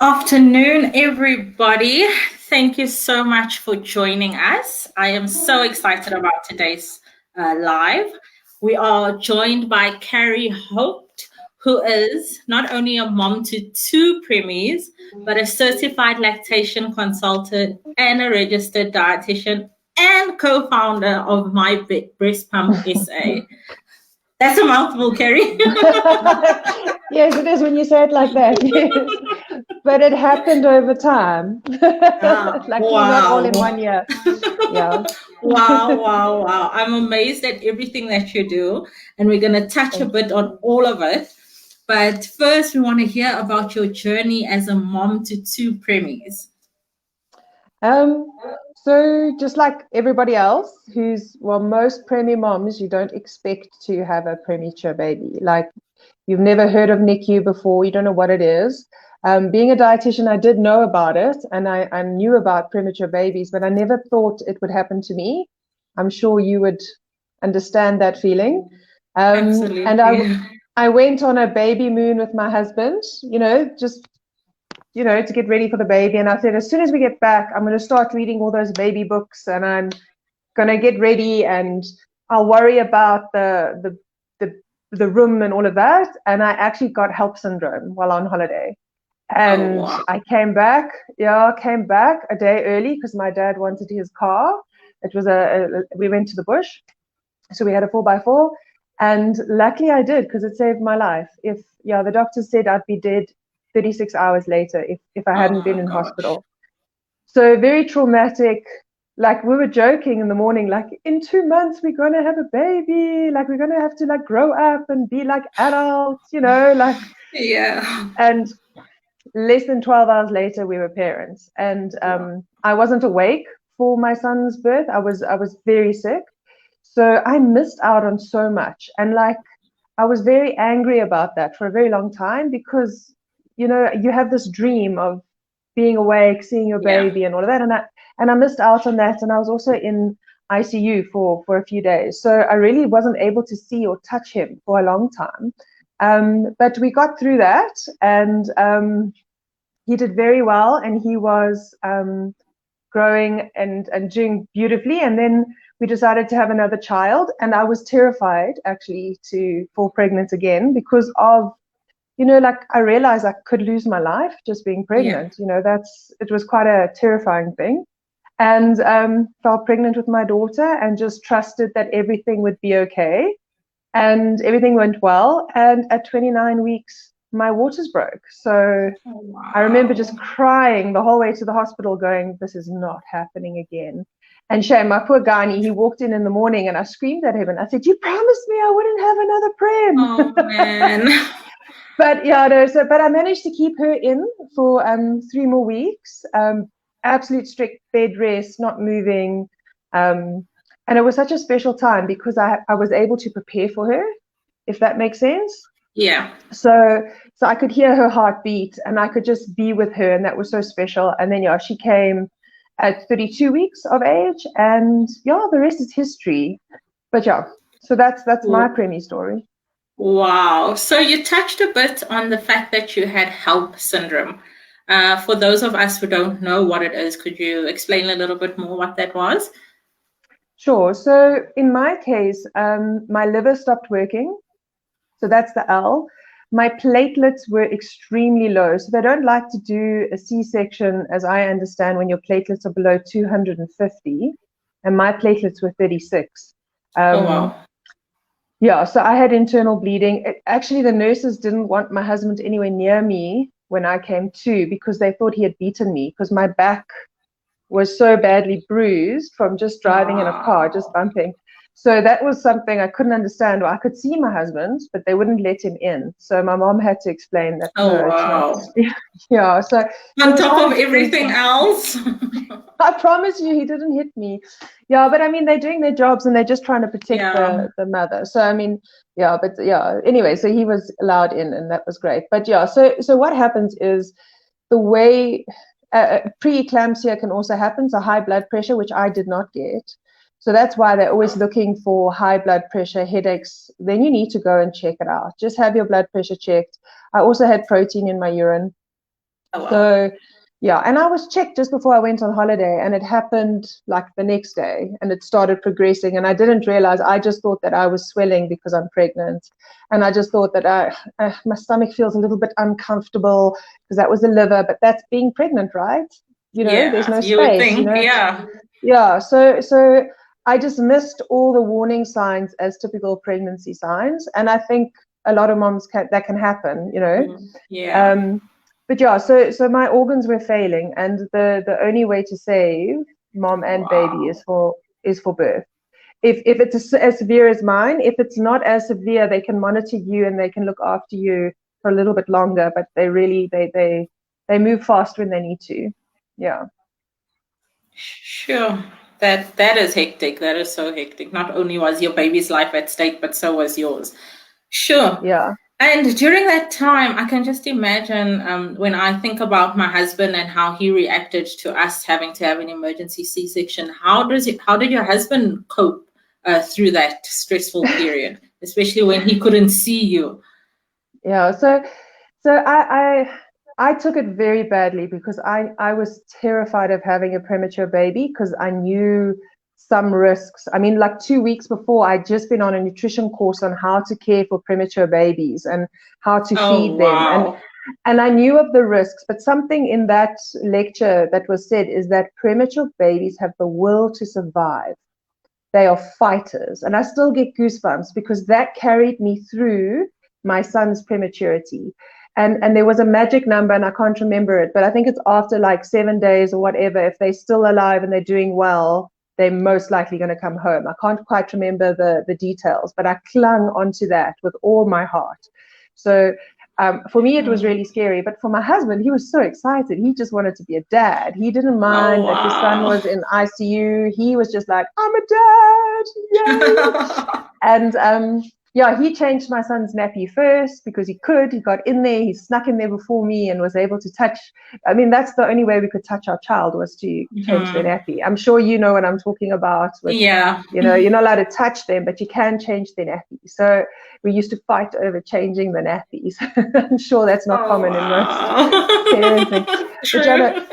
Afternoon, everybody. Thank you so much for joining us. I am so excited about today's live. We are joined by Carey Haupt, who is not only a mom to 2 preemies, but a certified lactation consultant and a registered dietitian and co-founder of My Breastpump SA. That's a mouthful, Carey. Yes, it is when you say it like that. Yes. But it happened over time. Luckily, not all in 1 year. Yeah. Wow. I'm amazed at everything that you do. And we're going to touch a bit on all of it. But first, we want to hear about your journey as a mom to 2 preemies. So just like everybody else most preemie moms, you don't expect to have a premature baby. Like, you've never heard of NICU before, you don't know what it is. Being a dietitian, I did know about it, and I knew about premature babies, but I never thought it would happen to me. I'm sure you would understand that feeling. Absolutely. And I went on a baby moon with my husband, to get ready for the baby. And I said, as soon as we get back, I'm going to start reading all those baby books, and I'm going to get ready, and I'll worry about the room and all of that. And I actually got HELLP syndrome while on holiday. And I came back a day early because my dad wanted his car. It was we went to the bush, so we had a 4x4, and luckily I did, because it saved my life. The doctor said I'd be dead 36 hours later if I hadn't been in hospital. So very traumatic. Like, we were joking in the morning, like, in 2 months we're going to have a baby, like, we're going to have to like grow up and be like adults, Yeah. And less than 12 hours later we were parents. And I wasn't awake for my son's birth. I was very sick, so I missed out on so much. And like, I was very angry about that for a very long time, because you have this dream of being awake, seeing your baby and all of that, and I missed out on that. And I was also in ICU for a few days, so I really wasn't able to see or touch him for a long time. But we got through that, and he did very well, and he was growing and doing beautifully. And then we decided to have another child, and I was terrified actually to fall pregnant again, because of, I realized I could lose my life just being pregnant. It was quite a terrifying thing. And fell pregnant with my daughter, and just trusted that everything would be okay. And everything went well. And at 29 weeks, my waters broke. So I remember just crying the whole way to the hospital, going, this is not happening again. And Shane, my poor guy, he walked in the morning, and I screamed at him, and I said, you promised me I wouldn't have another prem. Oh, man. But I managed to keep her in for 3 more weeks. Absolute strict bed rest, not moving. And it was such a special time, because I was able to prepare for her, if that makes sense. Yeah. So I could hear her heartbeat, and I could just be with her, and that was so special. And then she came at 32 weeks of age, and the rest is history. But so that's my preemie story. Wow. So you touched a bit on the fact that you had HELLP syndrome. For those of us who don't know what it is, could you explain a little bit more what that was? Sure. So in my case, my liver stopped working. So that's the L. My platelets were extremely low. So they don't like to do a C-section, as I understand, when your platelets are below 250. And my platelets were 36. Oh, wow. Yeah, so I had internal bleeding. Actually, the nurses didn't want my husband anywhere near me when I came to because they thought he had beaten me because my back was so badly bruised from just driving in a car, just Wow. bumping. So that was something I couldn't understand. Well, I could see my husband, but they wouldn't let him in. So my mom had to explain that Oh, no, it's not. wow. Yeah, so it On was top quite of everything expensive. else. I promise you, he didn't hit me. Yeah, but I mean, they're doing their jobs and they're just trying to protect Yeah. the mother. So I mean, yeah, but yeah. Anyway, so he was allowed in, and that was great. But yeah, so what happens is the way preeclampsia can also happen, so high blood pressure, which I did not get. So that's why they're always looking for high blood pressure, headaches. Then you need to go and check it out. Just have your blood pressure checked. I also had protein in my urine. Oh, wow. So yeah, and I was checked just before I went on holiday, and it happened like the next day, and it started progressing, and I didn't realize. I just thought that I was swelling because I'm pregnant, and I just thought that my stomach feels a little bit uncomfortable because that was the liver, but that's being pregnant, right? There's Yeah, no you would space, think, yeah. Yeah, so I just missed all the warning signs as typical pregnancy signs, and I think a lot of moms that can happen. Yeah. Um, but yeah, so my organs were failing, and the only way to save mom and baby Wow. is for birth. If it's as severe as mine, if it's not as severe, they can monitor you and they can look after you for a little bit longer. But they really they move fast when they need to. Yeah. Sure. That is hectic. That is so hectic. Not only was your baby's life at stake, but so was yours. Sure. Yeah. And during that time, I can just imagine when I think about my husband and how he reacted to us having to have an emergency C-section. How did your husband cope through that stressful period, especially when he couldn't see you? Yeah. So I took it very badly because I was terrified of having a premature baby because I knew some risks. I mean, like 2 weeks before, I'd just been on a nutrition course on how to care for premature babies and how to Oh, feed them. wow. And I knew of the risks, but something in that lecture that was said is that premature babies have the will to survive. They are fighters. And I still get goosebumps because that carried me through my son's prematurity. And there was a magic number, and I can't remember it, but I think it's after like 7 days or whatever. If they're still alive and they're doing well, they're most likely going to come home. I can't quite remember the details, but I clung onto that with all my heart. So for me, it was really scary. But for my husband, he was so excited. He just wanted to be a dad. He didn't Oh, mind that his son wow. was in ICU. He was just like, I'm a dad. Yay. And yeah, he changed my son's nappy first because he could. He got in there, he snuck in there before me and was able to touch. I mean, that's the only way we could touch our child was to change their nappy. I'm sure you know what I'm talking about with, Yeah. you're not allowed to touch them, but you can change their nappy. So we used to fight over changing the nappies. I'm sure that's not Oh, common in most parenting. wow. But yeah, True. no,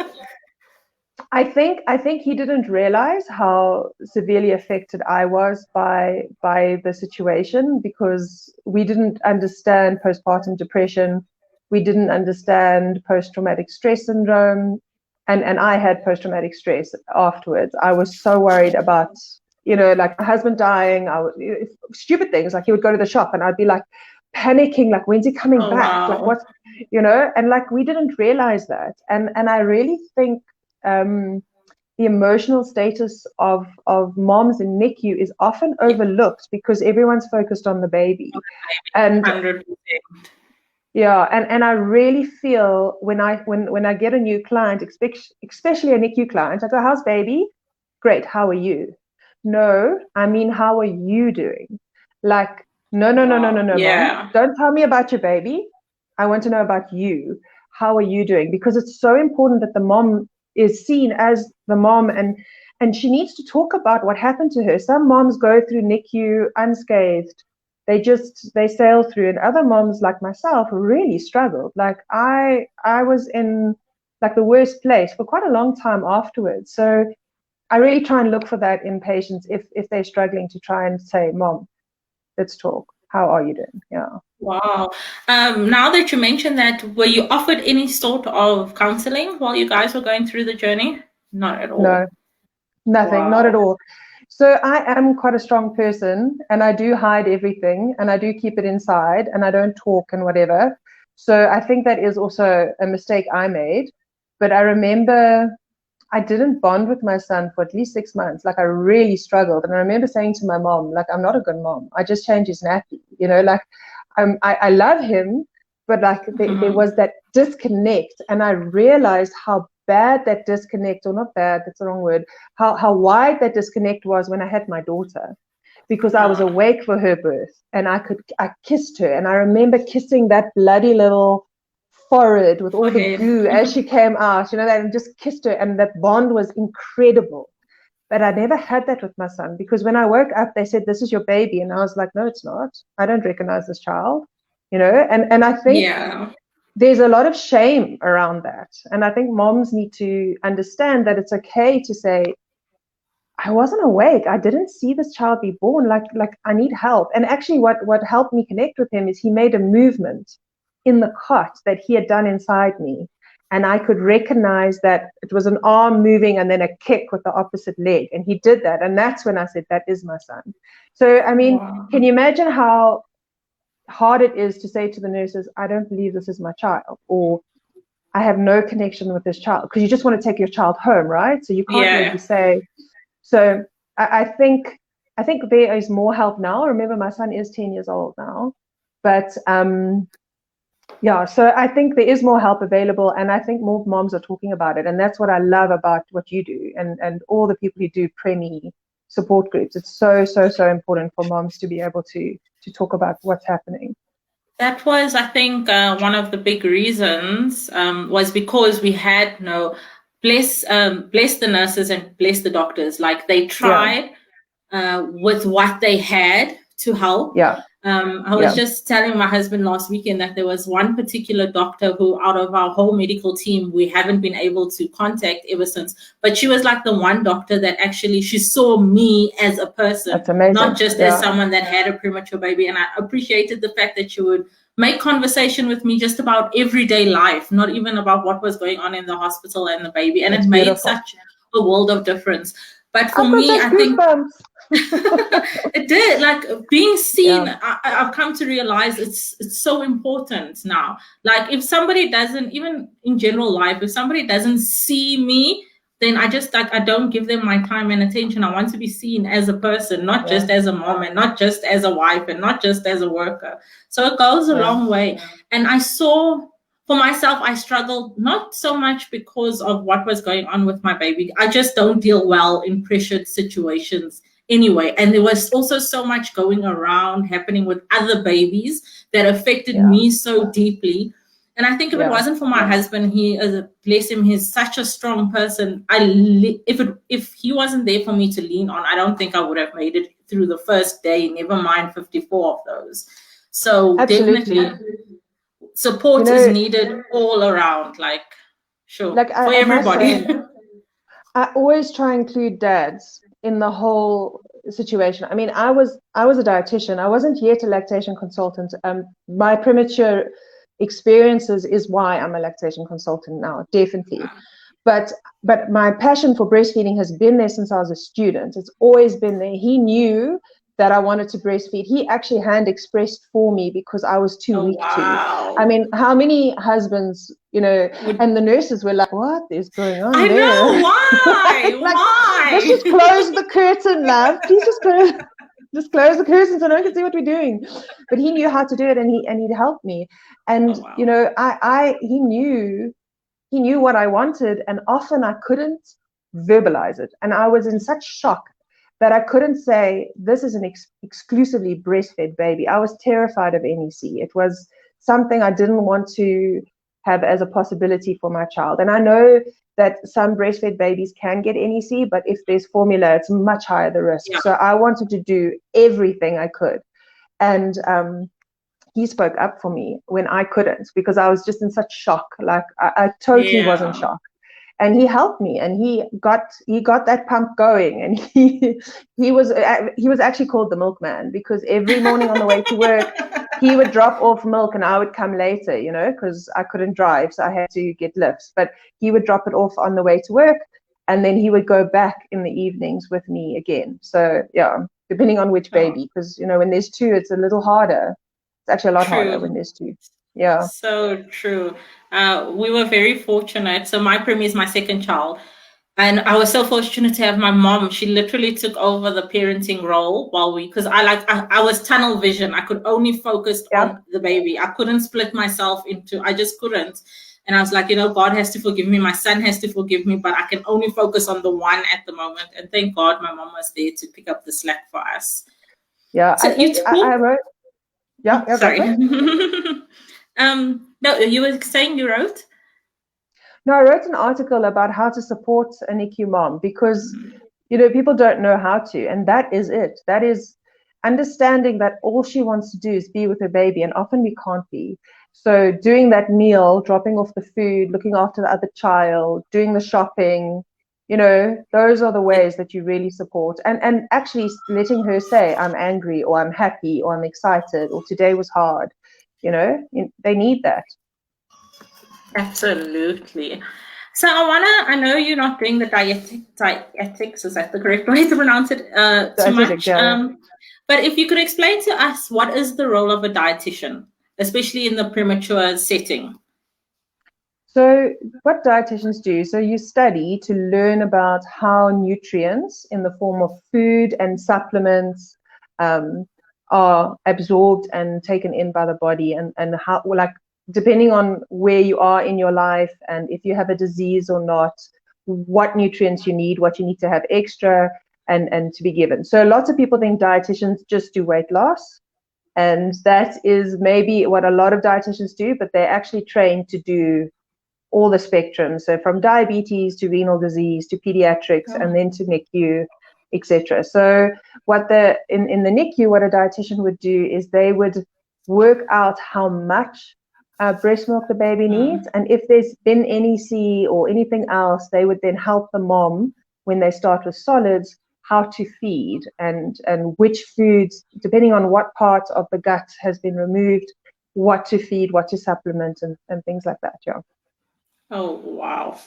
I think he didn't realize how severely affected I was by the situation because we didn't understand postpartum depression, we didn't understand post-traumatic stress syndrome, and I had post-traumatic stress afterwards. I was so worried about like my husband dying. Stupid things like he would go to the shop and I'd be like panicking, like when's he coming Oh, back? Like wow. what, and like we didn't realize that, and I really think um, the emotional status of moms in NICU is often Yeah, overlooked because everyone's focused on the baby. And 100%. yeah, and I really feel when I get a new client, especially a NICU client, I go, "How's baby? Great. How are you?" No, I mean, how are you doing? Like, no, no, no, no, no, Wow. no, mom. Yeah. Don't tell me about your baby. I want to know about you. How are you doing? Because it's so important that the mom is seen as the mom, and she needs to talk about what happened to her. Some moms go through NICU unscathed. They sail through, and other moms like myself really struggled. Like I was in like the worst place for quite a long time afterwards. So I really try and look for that in patients if they're struggling, to try and say, "Mom, let's talk. How are you doing?" Yeah. Wow. Now that you mentioned that, were you offered any sort of counseling while you guys were going through the journey? Not at No, all. nothing, not at Wow. all. So I am quite a strong person, and I do hide everything, and I do keep it inside, and I don't talk and whatever. So I think that is also a mistake I made. But I remember I didn't bond with my son for at least 6 months. Like I really struggled. And I remember saying to my mom, like, I'm not a good mom. I just changed his nappy, like I love him, but like there was that disconnect. And I realized how bad that disconnect, or not bad, that's the wrong word, how wide that disconnect was when I had my daughter, because I was awake for her birth and I kissed her. And I remember kissing that bloody little forehead with all the goo as she came out, and just kissed her. And that bond was incredible. But I never had that with my son, because when I woke up, they said, this is your baby. And I was like, no, it's not. I don't recognize this child, and I think there's a lot of shame around that. And I think moms need to understand that it's okay to say, I wasn't awake. I didn't see this child be born. Like I need help. And actually what helped me connect with him is he made a movement in the cot that he had done inside me. And I could recognize that it was an arm moving and then a kick with the opposite leg. And he did that. And that's when I said, that is my son. So, I mean, Can you imagine how hard it is to say to the nurses, I don't believe this is my child, or I have no connection with this child, because you just want to take your child home, right? So you can't really say. So I think there is more help now. Remember, my son is 10 years old now, but so I think there is more help available, and I think more moms are talking about it, and that's what I love about what you do, and all the people who do Preemie support groups. It's so important for moms to be able to talk about what's happening. That was, I think, one of the big reasons was because we had bless the nurses and bless the doctors. Like they tried with what they had to help. I was just telling my husband last weekend that there was one particular doctor who, out of our whole medical team, we haven't been able to contact ever since. But she was like the one doctor that actually, she saw me as a person, not just as someone that had a premature baby. And I appreciated the fact that she would make conversation with me just about everyday life, not even about what was going on in the hospital and the baby. And it made such a world of difference. But for me, I think it did. Like being seen, I've come to realize it's so important now. Like if somebody doesn't, even in general life, if somebody doesn't see me, then I just I don't give them my time and attention. I want to be seen as a person, not just as a mom, and not just as a wife, and not just as a worker. So it goes a long way. And I saw, for myself, I struggled not so much because of what was going on with my baby. I just don't deal well in pressured situations anyway. And there was also so much going around happening with other babies that affected me so deeply. And I think if it wasn't for my husband, he, bless him, he's such a strong person. If he wasn't there for me to lean on, I don't think I would have made it through the first day, never mind 54 of those. So definitely support is needed all around, for everybody. I always try and include dads in the whole situation. I mean, I was a dietitian. I wasn't yet a lactation consultant. My premature experiences is why I'm a lactation consultant now, definitely. But my passion for breastfeeding has been there since I was a student. It's always been there. He knew that I wanted to breastfeed. He actually hand expressed for me because I was too weak to. I mean, how many husbands, and the nurses were like, what is going on there? I know, why? Why? Let's just close the curtain, love. Please just close the curtain so no one can see what we're doing. But he knew how to do it, and he'd help me. And, he knew what I wanted, and often I couldn't verbalize it. And I was in such shock that I couldn't say, this is an exclusively breastfed baby. I was terrified of NEC. It was something I didn't want to have as a possibility for my child. And I know that some breastfed babies can get NEC, but if there's formula, it's much higher the risk. So I wanted to do everything I could. And he spoke up for me when I couldn't, because I was just in such shock. Like I totally was in shock. And he helped me, and he got that pump going, and he was actually called the milkman, because every morning on the way to work he would drop off milk and I would come later, because I couldn't drive, so I had to get lifts, but he would drop it off on the way to work, and then he would go back in the evenings with me again. So yeah, depending on which baby, because when there's two, it's a little harder. It's actually a lot harder when there's two. Yeah. So true. We were very fortunate. So my Preemie is my second child. And I was so fortunate to have my mom. She literally took over the parenting role because I was tunnel vision. I could only focus on the baby. I couldn't split myself I just couldn't. And I was like, God has to forgive me. My son has to forgive me, but I can only focus on the one at the moment. And thank God my mom was there to pick up the slack for us. Yeah, so I think I wrote. Yeah, sorry. No, you were saying you wrote? No, I wrote an article about how to support a NICU mom because, people don't know how to. And that is it. That is understanding that all she wants to do is be with her baby. And often we can't be. So doing that meal, dropping off the food, looking after the other child, doing the shopping, those are the ways that you really support. And actually letting her say, I'm angry or I'm happy or I'm excited or today was hard. They need that. Absolutely. So I know you're not doing the dietetics, is that the correct way to pronounce it, too much? Yeah. But if you could explain to us, what is the role of a dietitian, especially in the premature setting? So what dietitians do, so you study to learn about how nutrients in the form of food and supplements are absorbed and taken in by the body and how, depending on where you are in your life and if you have a disease or not, what nutrients you need, what you need to have extra and to be given. So lots of people think dietitians just do weight loss. And that is maybe what a lot of dietitians do, but they're actually trained to do all the spectrum. So from diabetes to renal disease to pediatrics and then to NICU, etc. So in the NICU, what a dietitian would do is they would work out how much breast milk the baby needs, and if there's been NEC or anything else, they would then help the mom when they start with solids how to feed and which foods, depending on what part of the gut has been removed, what to feed, what to supplement, and things like that. Yeah. Oh, wow.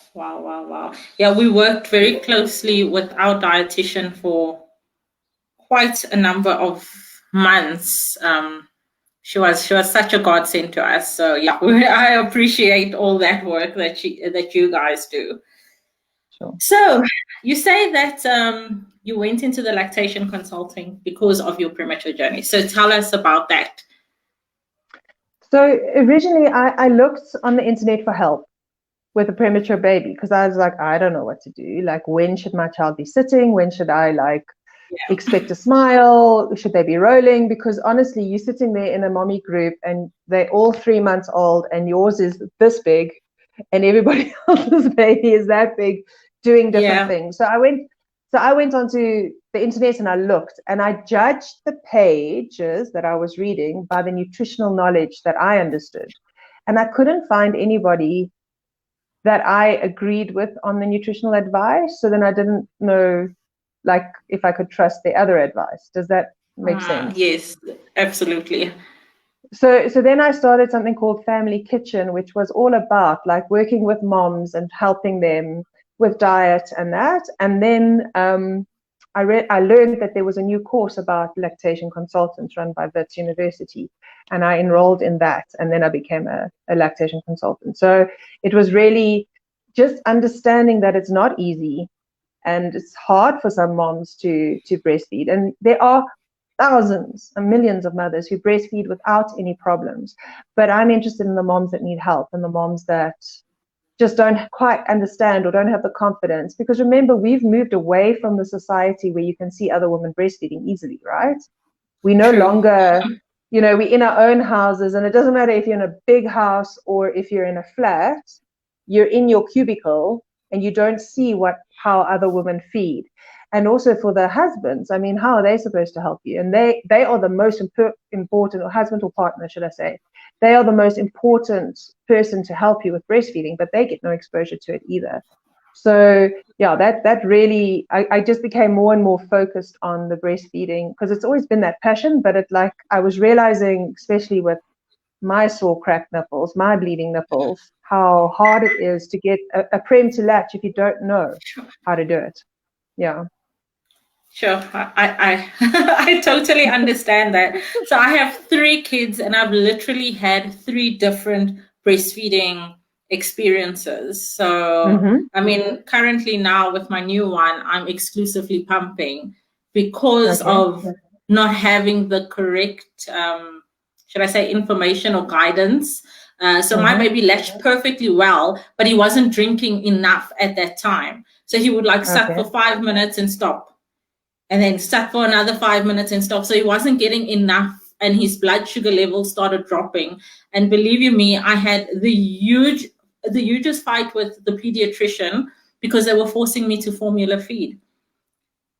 Yeah, we worked very closely with our dietitian for quite a number of months. She was such a godsend to us. So yeah, I appreciate all that work that you guys do. Sure. So you say that you went into the lactation consulting because of your premature journey. So tell us about that. So originally I looked on the internet for help with a premature baby because I was like, I don't know what to do. Like, when should my child be sitting? When should I expect a smile? Should they be rolling? Because honestly, you're sitting there in a mommy group and they're all 3 months old and yours is this big and everybody else's baby is that big doing different things. So I went onto the internet and I looked and I judged the pages that I was reading by the nutritional knowledge that I understood. And I couldn't find anybody that I agreed with on the nutritional advice. So then I didn't know if I could trust the other advice. Does that make sense? Yes, absolutely. So then I started something called Family Kitchen, which was all about working with moms and helping them with diet and that. And then I learned that there was a new course about lactation consultants run by Wits University, and I enrolled in that, and then I became a lactation consultant. So it was really just understanding that it's not easy and it's hard for some moms to breastfeed, and there are thousands and millions of mothers who breastfeed without any problems. But I'm interested in the moms that need help and the moms that just don't quite understand or don't have the confidence. Because remember, we've moved away from the society where you can see other women breastfeeding easily, right? We no longer, we're in our own houses, and it doesn't matter if you're in a big house or if you're in a flat, you're in your cubicle and you don't see how other women feed. And also for the husbands, I mean, how are they supposed to help you? And they are the most important, or husband or partner, should I say, they are the most important person to help you with breastfeeding, but they get no exposure to it either. So yeah, that really, I just became more and more focused on the breastfeeding because it's always been that passion, but I was realizing, especially with my sore cracked nipples, my bleeding nipples, how hard it is to get a prem to latch if you don't know how to do it. Yeah. Sure, I totally understand that. So I have 3 kids, and I've literally had 3 different breastfeeding experiences. So I mean, currently now with my new one, I'm exclusively pumping because of not having the correct, should I say, information or guidance. So my baby latched perfectly well, but he wasn't drinking enough at that time. So he would like suck for 5 minutes and stop, and then sat for another 5 minutes and stop. So he wasn't getting enough, and his blood sugar levels started dropping. And believe you me, I had the hugest fight with the pediatrician because they were forcing me to formula feed.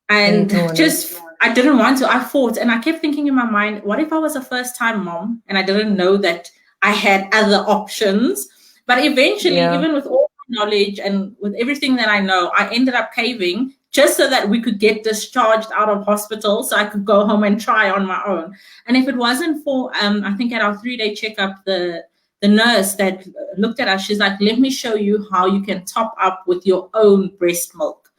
And just, I didn't want to. I fought, and I kept thinking in my mind, what if I was a first-time mom and I didn't know that I had other options? But eventually, even with all my knowledge and with everything that I know, I ended up caving just so that we could get discharged out of hospital so I could go home and try on my own. And if it wasn't for, I think at our 3-day checkup, the nurse that looked at us, she's like, let me show you how you can top up with your own breast milk.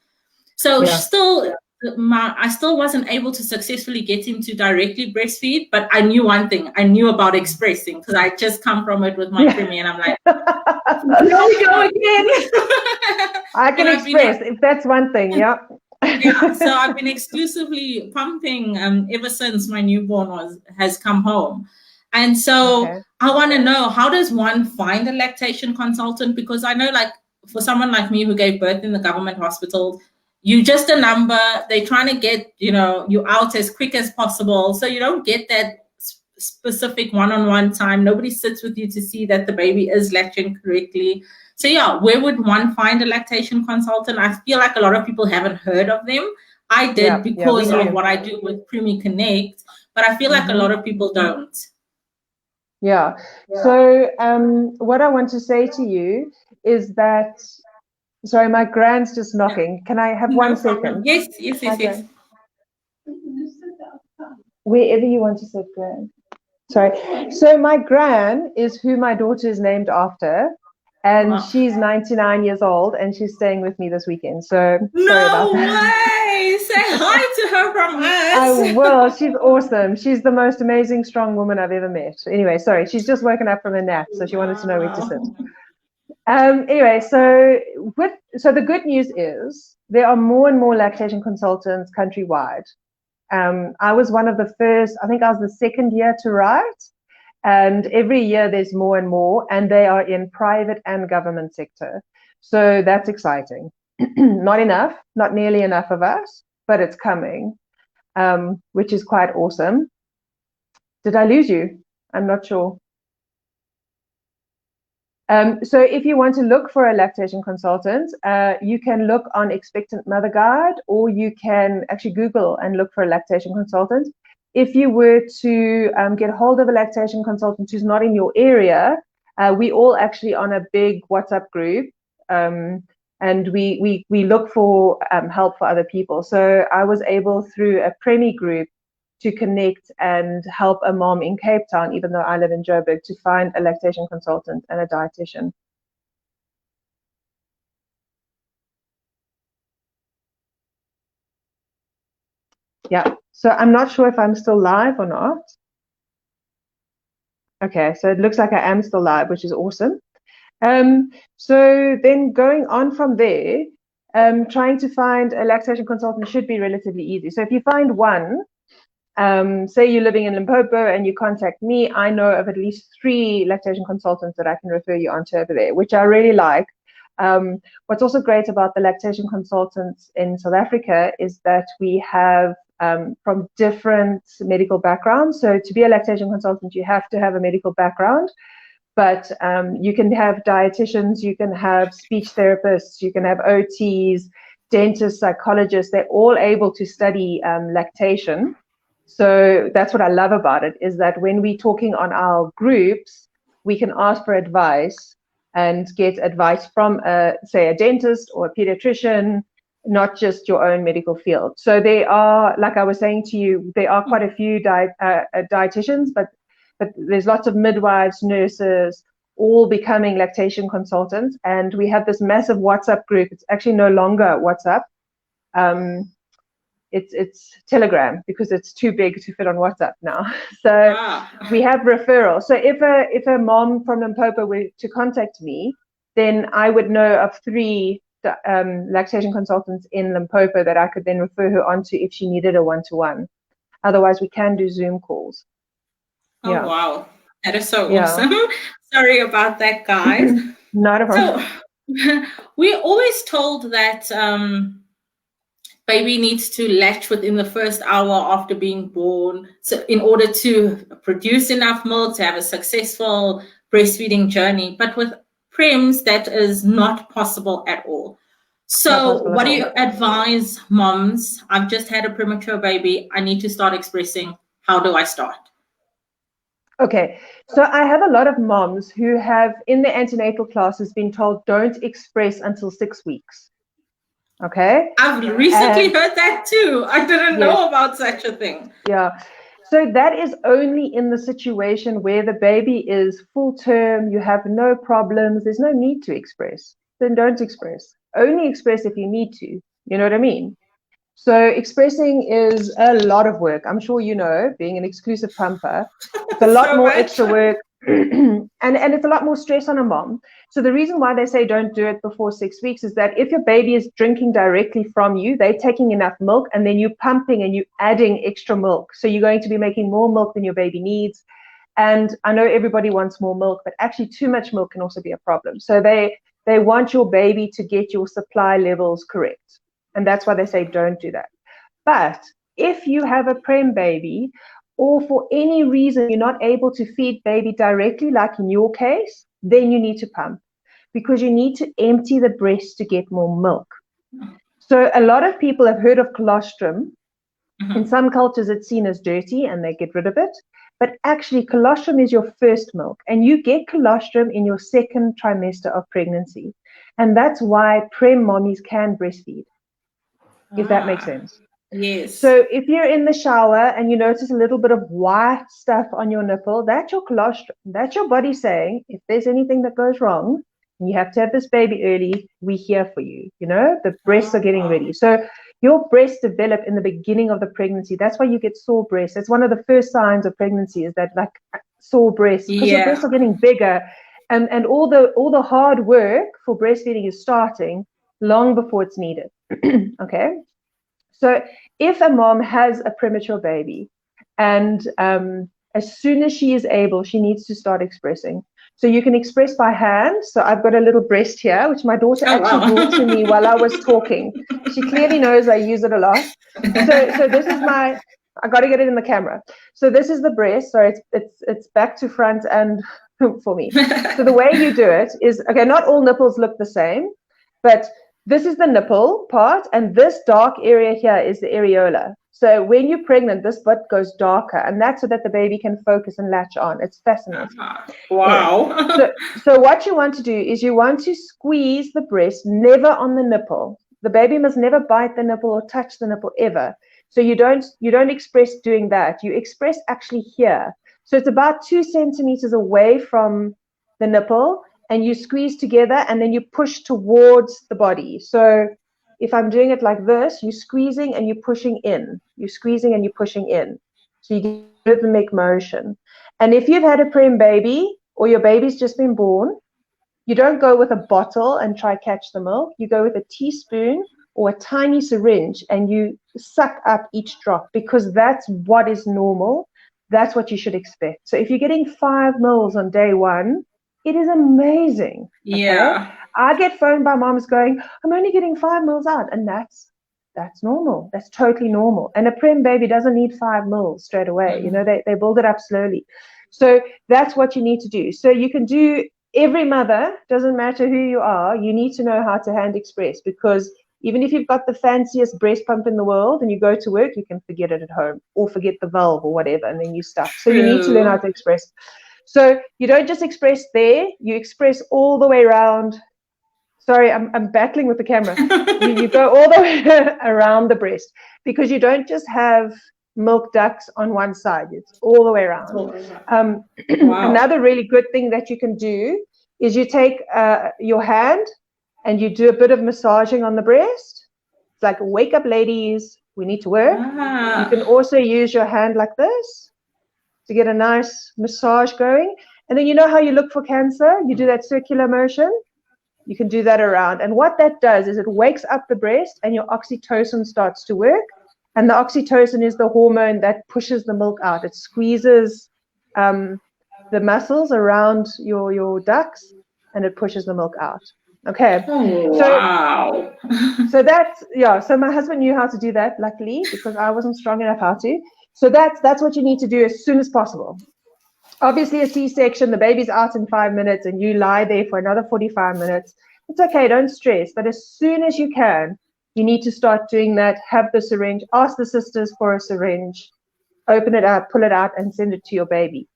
So I still wasn't able to successfully get him to directly breastfeed, but I knew one thing. I knew about expressing because I just come from it with my Preemie, and I'm like, here we go again. I can express, if that's one thing, yeah. So I've been exclusively pumping ever since my newborn has come home. And so I want to know, how does one find a lactation consultant? Because I know, like, for someone like me who gave birth in the government hospital, you just a number. They're trying to get, you out as quick as possible. So you don't get that specific one-on-one time. Nobody sits with you to see that the baby is latching correctly. So yeah, where would one find a lactation consultant? I feel like a lot of people haven't heard of them. I did because of what I do with Preemie Connect, but I feel like a lot of people don't. Yeah. So what I want to say to you is that, sorry, my grand's just knocking. Can I have 1 second? Yes. Wherever you want to sit, Gran. Sorry. So my gran is who my daughter is named after, and she's 99 years old, and she's staying with me this weekend. So sorry about that. Way! Say hi to her from us. I will. She's awesome. She's the most amazing, strong woman I've ever met. Anyway, sorry. She's just woken up from a nap, so she wanted to know where to sit. Anyway, so the good news is there are more and more lactation consultants countrywide. I was one of the first, I think I was the second year to write, and every year there's more and more, and they are in private and government sector. So that's exciting. Not enough, not nearly enough of us, but it's coming, which is quite awesome. Did I lose you? I'm not sure. So if you want to look for a lactation consultant, you can look on Expectant Mother Guide, or you can actually Google and look for a lactation consultant. If you were to get hold of a lactation consultant who's not in your area, we all actually on a big WhatsApp group, and we look for help for other people. So I was able, through a Preemie group, to connect and help a mom in Cape Town, even though I live in Joburg, to find a lactation consultant and a dietitian. Yeah, so I'm not sure if I'm still live or not. Okay, so it looks like I am still live, which is awesome. So then going on from there, trying to find a lactation consultant should be relatively easy. So if you find one, say you're living in Limpopo and you contact me, I know of at least 3 lactation consultants that I can refer you on to over there, which I really like. What's also great about the lactation consultants in South Africa is that we have from different medical backgrounds. So to be a lactation consultant, you have to have a medical background, but you can have dietitians, you can have speech therapists, you can have OTs, dentists, psychologists. They're all able to study lactation. So that's what I love about it, is that when we're talking on our groups, we can ask for advice and get advice from, say, a dentist or a pediatrician, not just your own medical field. So there are, like I was saying to you, there are quite a few dietitians, but but there's lots of midwives, nurses, all becoming lactation consultants. And we have this massive WhatsApp group. It's actually no longer WhatsApp. It's Telegram, because it's too big to fit on WhatsApp now. So we have referrals. So if a mom from Limpopo were to contact me, then I would know of 3 lactation consultants in Limpopo that I could then refer her on to if she needed a one-to-one. Otherwise, we can do Zoom calls. Oh, yeah. Wow. That is so awesome. Sorry about that, guys. Not a problem. So we're always told that baby needs to latch within the first hour after being born, so in order to produce enough milk to have a successful breastfeeding journey. But with prems, that is not possible at all. So what do you advise moms? I've just had a premature baby. I need to start expressing. How do I start? Okay, so I have a lot of moms who have in the antenatal classes been told don't express until 6 weeks. Okay, I've recently heard that too. I didn't know about such a thing. Yeah, so that is only in the situation where the baby is full term, you have no problems, there's no need to express. Then don't express. Only express if you need to. You know what I mean? So expressing is a lot of work. I'm sure you know, being an exclusive pumper, it's a lot more extra work, and it's a lot more stress on a mom. So the reason why they say don't do it before 6 weeks is that if your baby is drinking directly from you, they're taking enough milk, and then you're pumping and you're adding extra milk. So you're going to be making more milk than your baby needs. And I know everybody wants more milk, but actually too much milk can also be a problem. So they want your baby to get your supply levels correct. And that's why they say don't do that. But if you have a prem baby, or for any reason you're not able to feed baby directly, like in your case, then you need to pump, because you need to empty the breast to get more milk. So a lot of people have heard of colostrum. In some cultures, it's seen as dirty and they get rid of it. But actually, colostrum is your first milk, and you get colostrum in your second trimester of pregnancy. And that's why prem mommies can breastfeed, if that makes sense. Yes. So if you're in the shower and you notice a little bit of white stuff on your nipple, that's your colostrum. That's your body saying, if there's anything that goes wrong, and you have to have this baby early, we're here for you. You know, the breasts are getting ready. So your breasts develop in the beginning of the pregnancy. That's why you get sore breasts. It's one of the first signs of pregnancy, is that like sore breasts, because your breasts are getting bigger, and all the hard work for breastfeeding is starting long before it's needed. Okay. So if a mom has a premature baby, and as soon as she is able, she needs to start expressing. So you can express by hand. So I've got a little breast here, which my daughter brought to me while I was talking. She clearly knows I use it a lot. So this is I got to get it in the camera. So this is the breast. So it's back to front and for me. So the way you do it is, okay, not all nipples look the same, but this is the nipple part, and this dark area here is the areola. So when you're pregnant, this bit goes darker, and that's so that the baby can focus and latch on. It's fascinating. Wow. Yeah. So what you want to do is you want to squeeze the breast, never on the nipple. The baby must never bite the nipple or touch the nipple ever. So you don't express doing that. You express actually here. So it's about 2 centimeters away from the nipple, and you squeeze together, and then you push towards the body. So if I'm doing it like this, you're squeezing and you're pushing in. You're squeezing and you're pushing in. So you get a rhythmic motion. And if you've had a prem baby, or your baby's just been born, you don't go with a bottle and try catch the milk. You go with a teaspoon or a tiny syringe, and you suck up each drop, because that's what is normal. That's what you should expect. So if you're getting 5 mils on day 1, it is amazing. Okay? Yeah. I get phoned by moms going, I'm only getting 5 mils out. And that's normal. That's totally normal. And a prem baby doesn't need 5 mils straight away. You know, they build it up slowly. So that's what you need to do. So you can do, every mother, doesn't matter who you are, you need to know how to hand express, because even if you've got the fanciest breast pump in the world and you go to work, you can forget it at home, or forget the valve or whatever, and then you're stuck. So you need to learn how to express. So you don't just express there, you express all the way around. Sorry, I'm battling with the camera. You go all the way around the breast, because you don't just have milk ducts on one side. It's all the way around. Wow. Another really good thing that you can do is you take your hand and you do a bit of massaging on the breast. It's like, wake up, ladies, we need to work. You can also use your hand like this to get a nice massage going. And then you know how you look for cancer? You do that circular motion. You can do that around. And what that does is it wakes up the breast and your oxytocin starts to work. And the oxytocin is the hormone that pushes the milk out. It squeezes the muscles around your ducts and it pushes the milk out. Okay. Oh, wow. So that's, yeah. So my husband knew how to do that, luckily, because I wasn't strong enough how to. So that's what you need to do as soon as possible. Obviously, a C-section, the baby's out in 5 minutes and you lie there for another 45 minutes. It's okay, don't stress. But as soon as you can, you need to start doing that. Have the syringe, ask the sisters for a syringe, open it up, pull it out, and send it to your baby.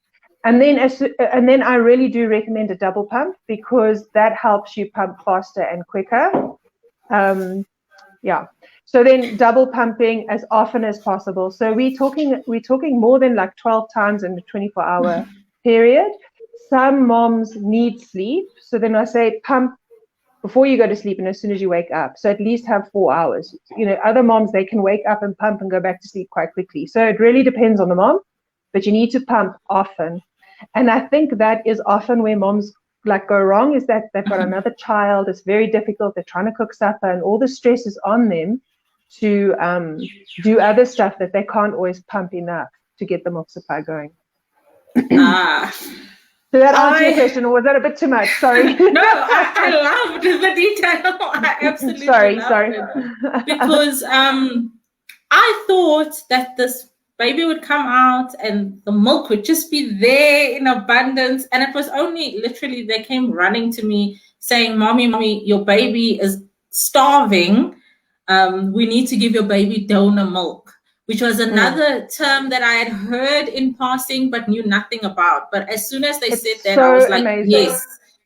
And then I really do recommend a double pump because that helps you pump faster and quicker. Yeah. So then double pumping as often as possible. So we're talking more than like 12 times in a 24-hour period. Some moms need sleep. So then I say pump before you go to sleep and as soon as you wake up. So at least have 4 hours. You know, other moms, they can wake up and pump and go back to sleep quite quickly. So it really depends on the mom, but you need to pump often. And I think that is often where moms like go wrong, is that they've got another child. It's very difficult. They're trying to cook supper and all the stress is on them to do other stuff that they can't always pump enough to get the milk supply going. So that answer your question, or was that a bit too much? Sorry. No, I loved the detail. I absolutely loved it. Because I thought that this baby would come out and the milk would just be there in abundance. And it was only literally they came running to me saying, Mommy, your baby is starving. We need to give your baby donor milk, which was another term that I had heard in passing but knew nothing about. But as soon as they said that, I was like, amazing. Yes,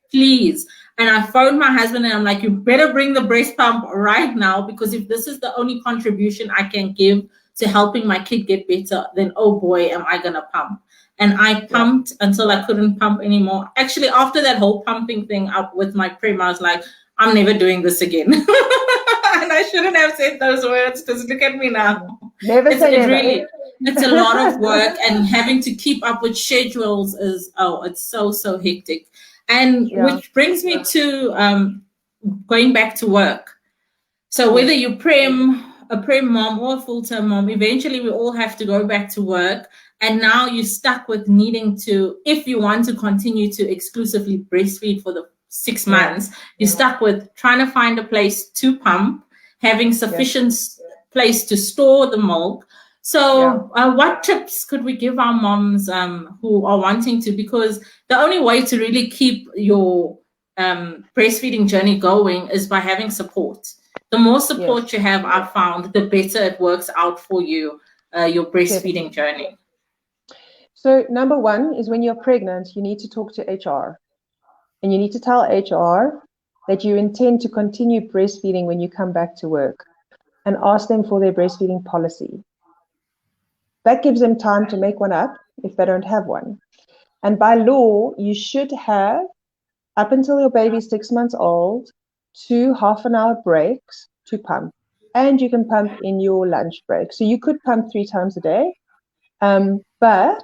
please. And I phoned my husband and I'm like, you better bring the breast pump right now, because if this is the only contribution I can give to helping my kid get better, then oh boy, am I gonna pump. And I pumped until I couldn't pump anymore. Actually, after that whole pumping thing up with my Preemie, I was like, I'm never doing this again. And I shouldn't have said those words, because look at me now. Never say never. Really, it's a lot of work, and having to keep up with schedules is, it's so hectic. And which brings me to going back to work. So whether you're a prem mom or a full-time mom, eventually we all have to go back to work. And now you're stuck with needing to, if you want to continue to exclusively breastfeed for the 6 months, you're stuck with trying to find a place to pump, having sufficient place to store the milk. So what tips could we give our moms who are wanting to, because the only way to really keep your breastfeeding journey going is by having support. The more support you have, I've found, the better it works out for you, your breastfeeding journey. So number one is when you're pregnant, you need to talk to HR. And you need to tell HR that you intend to continue breastfeeding when you come back to work, and ask them for their breastfeeding policy. That gives them time to make one up if they don't have one. And by law, you should have, up until your baby's 6 months old, 2 half-an-hour breaks to pump. And you can pump in your lunch break. So you could pump 3 times a day, but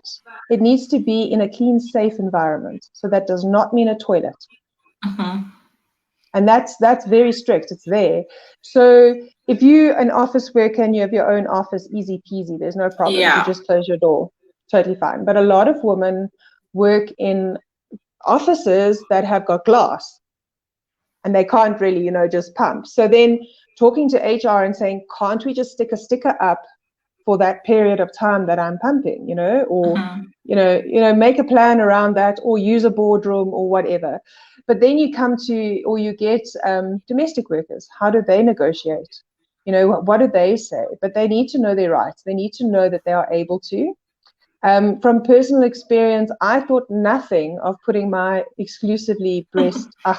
it needs to be in a clean, safe environment. So that does not mean a toilet. And that's very strict. It's there. So if you're an office worker and you have your own office, easy peasy, there's no problem. You just close your door. Totally fine. But a lot of women work in offices that have got glass and they can't really, just pump. So then talking to HR and saying, can't we just stick a sticker up for that period of time that I'm pumping, or, make a plan around that, or use a boardroom or whatever. But then you come to, or you get domestic workers. How do they negotiate? What do they say? But they need to know their rights. They need to know that they are able to. From personal experience, I thought nothing of putting my exclusively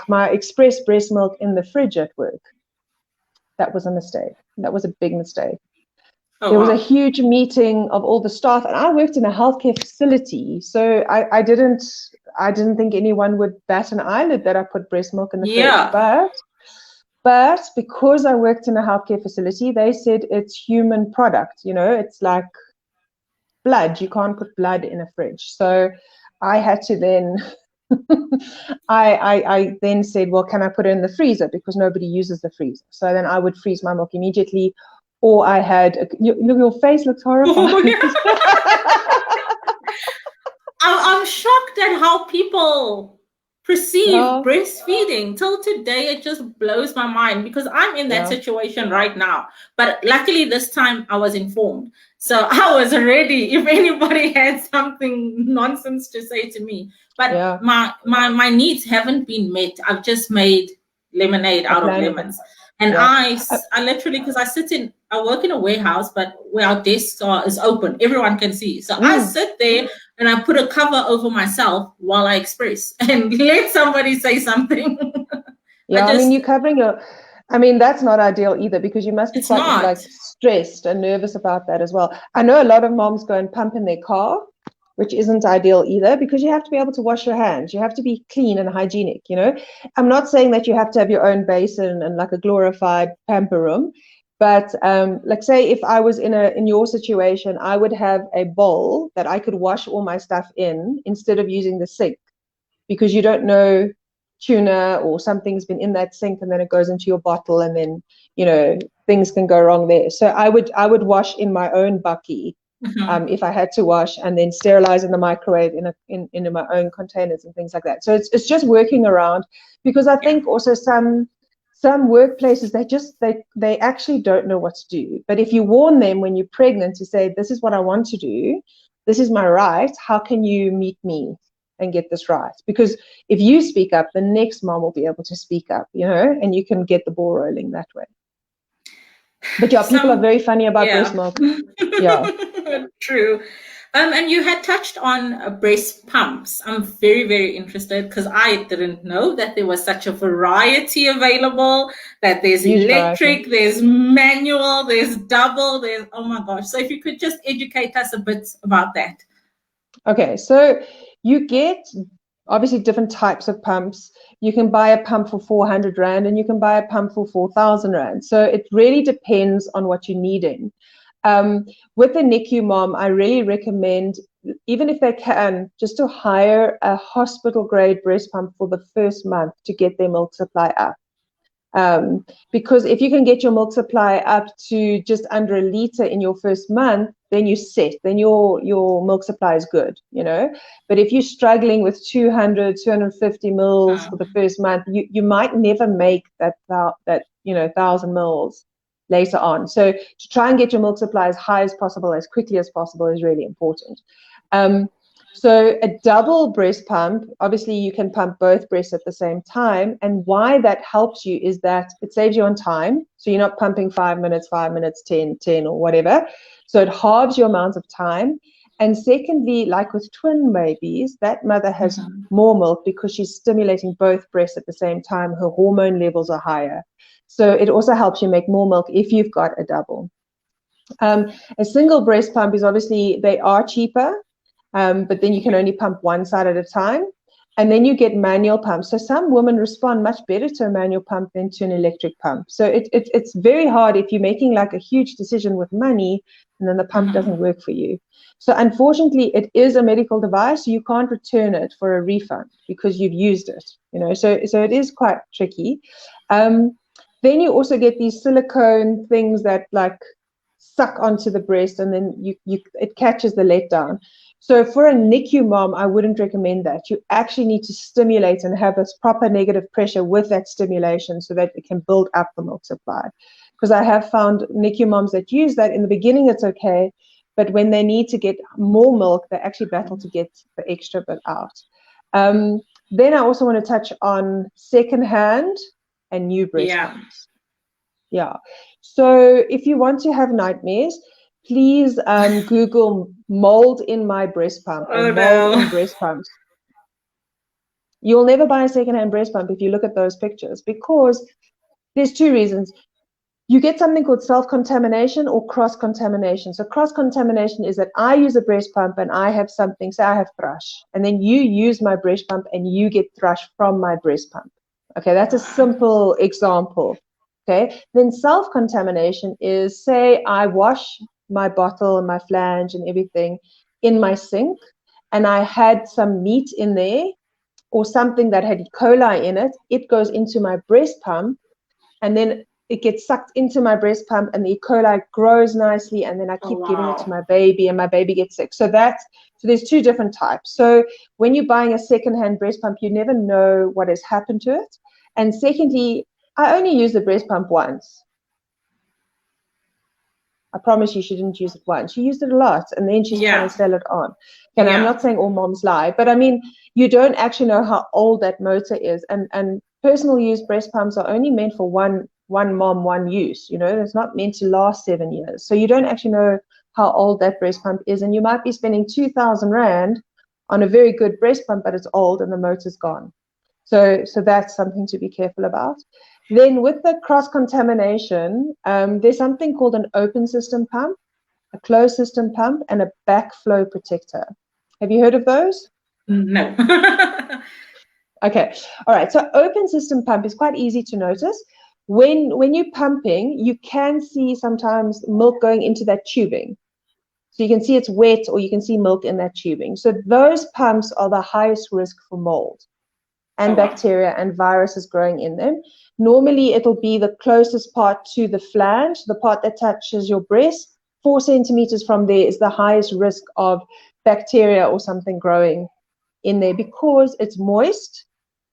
my express breast milk in the fridge at work. That was a mistake. That was a big mistake. Oh, There was a wow. huge meeting of all the staff, and I worked in a healthcare facility, so I didn't think anyone would bat an eyelid that I put breast milk in the fridge. Yeah. But because I worked in a healthcare facility, they said it's human product. It's like blood. You can't put blood in a fridge. So I had to then I then said, well, can I put it in the freezer? Because nobody uses the freezer. So then I would freeze my milk immediately. Or I had, your face looks horrified. Oh, yeah. I'm shocked at how people perceive Yeah, breastfeeding. Till today, it just blows my mind because I'm in that yeah, situation right now. But luckily, this time I was informed. So I was ready if anybody had something nonsense to say to me. But yeah. my needs haven't been met. I've just made lemonade A out of plan of it. lemons. And Yeah. I literally, because I work in a warehouse, but where our desks is open, everyone can see. So I sit there and I put a cover over myself while I express and let somebody say something. Yeah, I mean, you're covering that's not ideal either, because you must be It's quite not. like stressed and nervous about that as well. I know a lot of moms go and pump in their car, which isn't ideal either, because you have to be able to wash your hands. You have to be clean and hygienic, I'm not saying that you have to have your own basin and like a glorified pamper room, but like say if I was in your situation, I would have a bowl that I could wash all my stuff in instead of using the sink, because you don't know, tuna or something's been in that sink and then it goes into your bottle, and then things can go wrong there. So I would wash in my own bucky, if I had to wash, and then sterilize in the microwave in my own containers and things like that. So it's just working around, because I think also some workplaces, they actually don't know what to do. But if you warn them when you're pregnant to say, this is what I want to do, this is my right, how can you meet me and get this right? Because if you speak up, the next mom will be able to speak up, and you can get the ball rolling that way. But yeah, people are very funny about breast milk. Yeah. True. And you had touched on breast pumps. I'm very, very interested because I didn't know that there was such a variety available, that there's Huge electric, variety. there's manual, there's double, oh my gosh. So if you could just educate us a bit about that. Okay, so you get obviously different types of pumps. You can buy a pump for 400 Rand and you can buy a pump for 4,000 Rand. So it really depends on what you're needing. With the NICU mom, I really recommend, even if they can, just to hire a hospital grade breast pump for the first month to get their milk supply up. Because if you can get your milk supply up to just under a liter in your first month, then you're set, then your milk supply is good, But if you're struggling with 250 mils for the first month, you might never make that 1,000 mils later on. So to try and get your milk supply as high as possible, as quickly as possible, is really important. So a double breast pump, obviously you can pump both breasts at the same time. And why that helps you is that it saves you on time. So you're not pumping 5 minutes, 10 or whatever. So it halves your amount of time. And secondly, like with twin babies, that mother has more milk because she's stimulating both breasts at the same time. Her hormone levels are higher. So it also helps you make more milk if you've got a double. A single breast pump is obviously, they are cheaper. But then you can only pump one side at a time. And then you get manual pumps. So some women respond much better to a manual pump than to an electric pump. So it's very hard if you're making like a huge decision with money and then the pump doesn't work for you. So unfortunately, it is a medical device. So you can't return it for a refund because you've used it. So it is quite tricky. Then you also get these silicone things that like suck onto the breast, and then it catches the letdown. So for a NICU mom, I wouldn't recommend that. You actually need to stimulate and have this proper negative pressure with that stimulation so that it can build up the milk supply. Because I have found NICU moms that use that, in the beginning it's okay, but when they need to get more milk, they actually battle to get the extra bit out. Then I also want to touch on secondhand and new breast pumps. Yeah. So if you want to have nightmares, please Google mold in my breast pump or mold in breast pumps. You'll never buy a secondhand breast pump if you look at those pictures, because there's two reasons. You get something called self-contamination or cross-contamination. So cross-contamination is that I use a breast pump and I have something, say I have thrush, and then you use my breast pump and you get thrush from my breast pump. Okay, that's a simple example. Okay, then self-contamination is, say I wash my bottle and my flange and everything in my sink, and I had some meat in there or something that had E. coli in it, it goes into my breast pump, and then it gets sucked into my breast pump and the E. coli grows nicely, and then I keep giving it to my baby and my baby gets sick. So there's two different types. So when you're buying a secondhand breast pump, you never know what has happened to it. And secondly, I only use the breast pump once. I promise you, she didn't use it once. She used it a lot, and then she's trying to sell it on. And I'm not saying all moms lie, but I mean, you don't actually know how old that motor is. And personal use breast pumps are only meant for one mom, one use. You know, it's not meant to last 7 years. So you don't actually know how old that breast pump is, and you might be spending 2,000 Rand on a very good breast pump, but it's old and the motor's gone. So that's something to be careful about. Then with the cross-contamination, there's something called an open system pump, a closed system pump, and a backflow protector. Have you heard of those? No. Okay. All right. So open system pump is quite easy to notice. When you're pumping, you can see sometimes milk going into that tubing. So you can see it's wet, or you can see milk in that tubing. So those pumps are the highest risk for mold and bacteria and viruses growing in them. Normally, it'll be the closest part to the flange, the part that touches your breast. 4 centimeters from there is the highest risk of bacteria or something growing in there, because it's moist,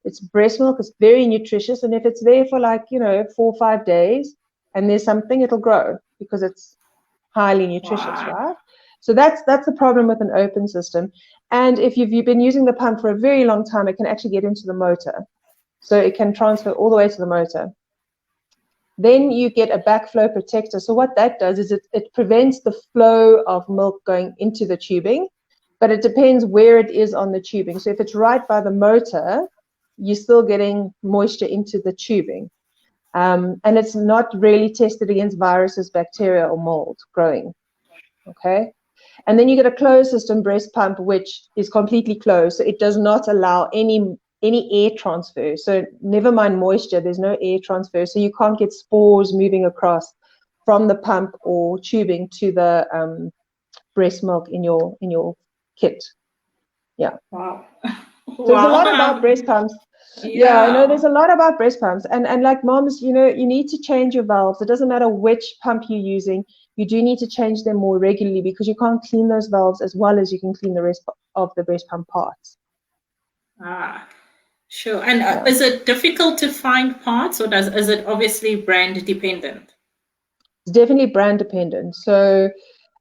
it's breast milk, it's very nutritious, and if it's there for 4 or 5 days and there's something, it'll grow because it's highly nutritious, right? So that's the problem with an open system. And if you've been using the pump for a very long time, it can actually get into the motor. So it can transfer all the way to the motor. Then you get a backflow protector. So what that does is it prevents the flow of milk going into the tubing, but it depends where it is on the tubing. So if it's right by the motor, you're still getting moisture into the tubing. And it's not really tested against viruses, bacteria, or mold growing. Okay. And then you get a closed system breast pump, which is completely closed. So it does not allow any air transfer. So never mind moisture, there's no air transfer. So you can't get spores moving across from the pump or tubing to the breast milk in your kit. Yeah. Wow. So there's a lot about breast pumps. Yeah, I know there's a lot about breast pumps. And like moms, you need to change your valves. It doesn't matter which pump you're using. You do need to change them more regularly, because you can't clean those valves as well as you can clean the rest of the breast pump parts. Sure. And is it difficult to find parts, or is it obviously brand dependent? It's definitely brand dependent. So,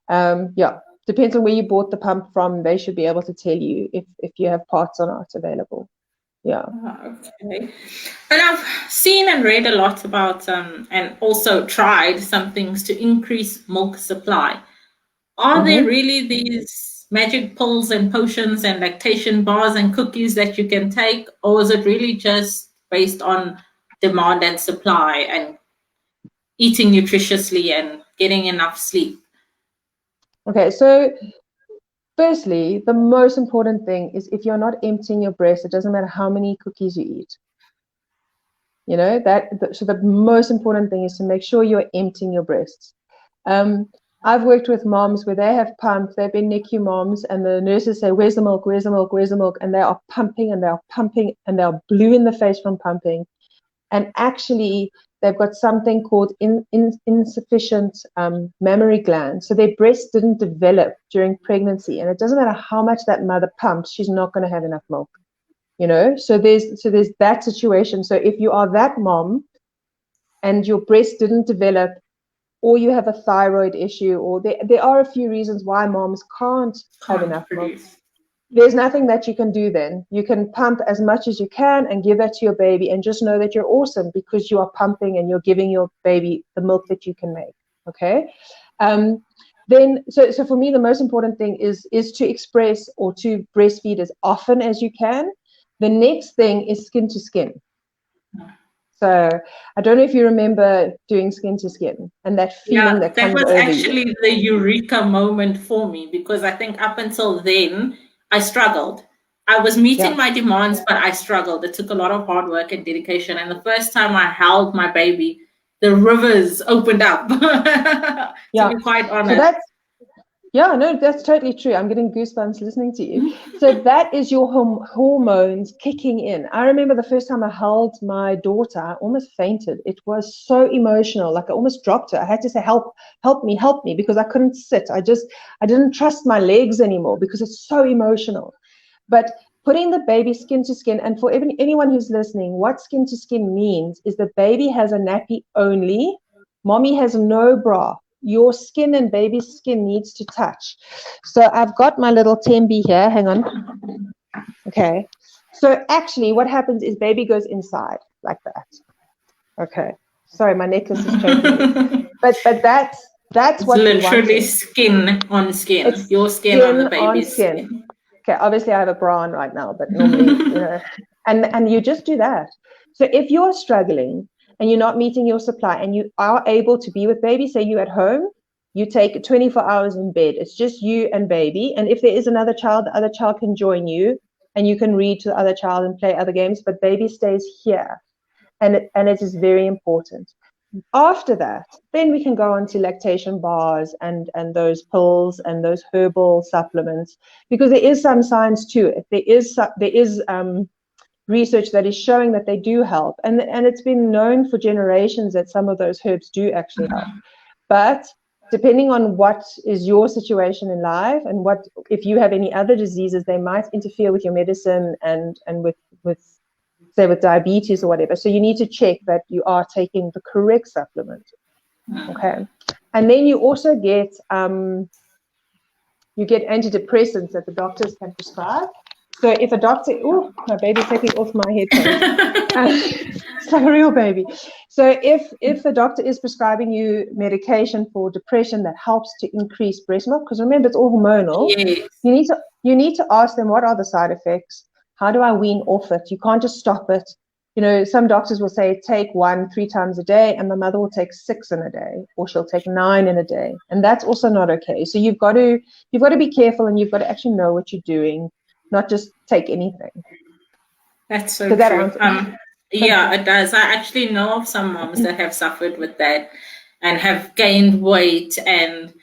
depends on where you bought the pump from. They should be able to tell you if you have parts or not available. Yeah. Okay. And I've seen and read a lot about and also tried some things to increase milk supply. Are there really these magic pills and potions and lactation bars and cookies that you can take, or is it really just based on demand and supply and eating nutritiously and getting enough sleep? Okay, so firstly, the most important thing is, if you're not emptying your breast, it doesn't matter how many cookies you eat. So the most important thing is to make sure you're emptying your breasts. I've worked with moms where they have pumped, they've been NICU moms, and the nurses say, where's the milk, where's the milk, where's the milk? And they are pumping and they are pumping and they are blue in the face from pumping. And actually, they've got something called insufficient mammary glands. So their breasts didn't develop during pregnancy. And it doesn't matter how much that mother pumps, she's not going to have enough milk. So there's that situation. So if you are that mom and your breast didn't develop, or you have a thyroid issue, or there are a few reasons why moms can't have enough milk, there's nothing that you can do then. You can pump as much as you can and give that to your baby, and just know that you're awesome because you are pumping and you're giving your baby the milk that you can make. Okay. So for me, the most important thing is to express or to breastfeed as often as you can. The next thing is skin to skin. So I don't know if you remember doing skin to skin and that feeling that that comes was over actually you. the eureka moment for me, because I think up until then I struggled. I was meeting Yeah. my demands, but I struggled. It took a lot of hard work and dedication. And the first time I held my baby, the rivers opened up, to Yeah. be quite So honest. yeah, no, that's totally true. I'm getting goosebumps listening to you. So that is your hormones kicking in. I remember the first time I held my daughter, I almost fainted. It was so emotional, like I almost dropped her. I had to say, help me, because I couldn't sit. I didn't trust my legs anymore because it's so emotional. But putting the baby skin to skin, and for anyone who's listening, what skin to skin means is the baby has a nappy only. Mommy has no bra. Your skin and baby's skin needs to touch. So I've got my little Tembi here. Hang on. Okay. So actually what happens is baby goes inside like that. Okay. Sorry, my necklace is choking me. But that's It's what we literally wanted. skin on skin, It's your skin on the skin on baby's skin. skin. Okay, obviously I have a bra on right now, but normally, and you just do that. So if you're struggling and you're not meeting your supply and you are able to be with baby, say you at home, you take 24 hours in bed. It's just you and baby. And if there is another child, the other child can join you and you can read to the other child and play other games, but baby stays here. And it is very important. After that, then we can go on to lactation bars and those pills and those herbal supplements, because there is some science to it. There is research that is showing that they do help, and it's been known for generations that some of those herbs do actually help. But depending on what is your situation in life and what if you have any other diseases, they might interfere with your medicine and with say with diabetes or whatever. So you need to check that you are taking the correct supplement. Okay. And then you also get antidepressants that the doctors can prescribe. So if a doctor, oh, my baby's taking off my headphones. It's like a real baby. So if the doctor is prescribing you medication for depression that helps to increase breast milk, because remember it's all hormonal, Yes. you need to ask them, what are the side effects? How do I wean off it? You can't just stop it. Some doctors will say take 1-3 times a day, and my mother will take 6 in a day, or she'll take 9 in a day, and that's also not okay. So you've got to be careful, and you've got to actually know what you're doing, not just take anything. That's so true. Yeah, it does. I actually know of some moms that have suffered with that and have gained weight and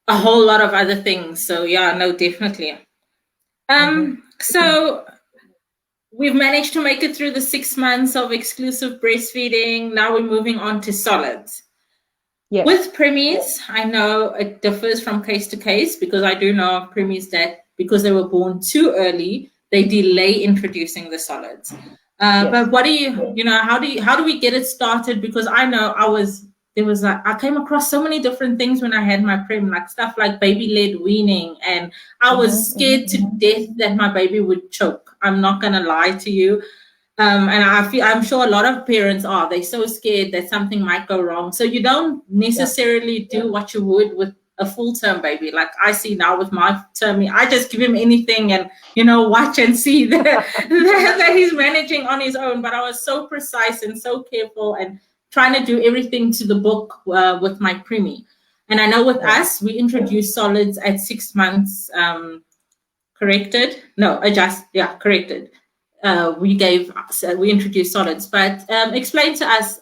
a whole lot of other things. So yeah, no, definitely. So we've managed to make it through the 6 months of exclusive breastfeeding. Now we're moving on to solids. Yes. With preemies, I know it differs from case to case, because I do know of preemies that because they were born too early, they delay introducing the solids. But what do how do we get it started? Because I know I came across so many different things when I had my prem, like stuff like baby-led weaning, and I was scared to death that my baby would choke. I'm not gonna lie to you. And I'm sure a lot of parents are. They're so scared that something might go wrong. So you don't necessarily do what you would with a full-term baby. Like I see now with my termie, I just give him anything and, watch and see that he's managing on his own. But I was so precise and so careful and trying to do everything to the book with my preemie. And I know with us, we introduced solids at 6 months, corrected. We introduced solids. But explain to us,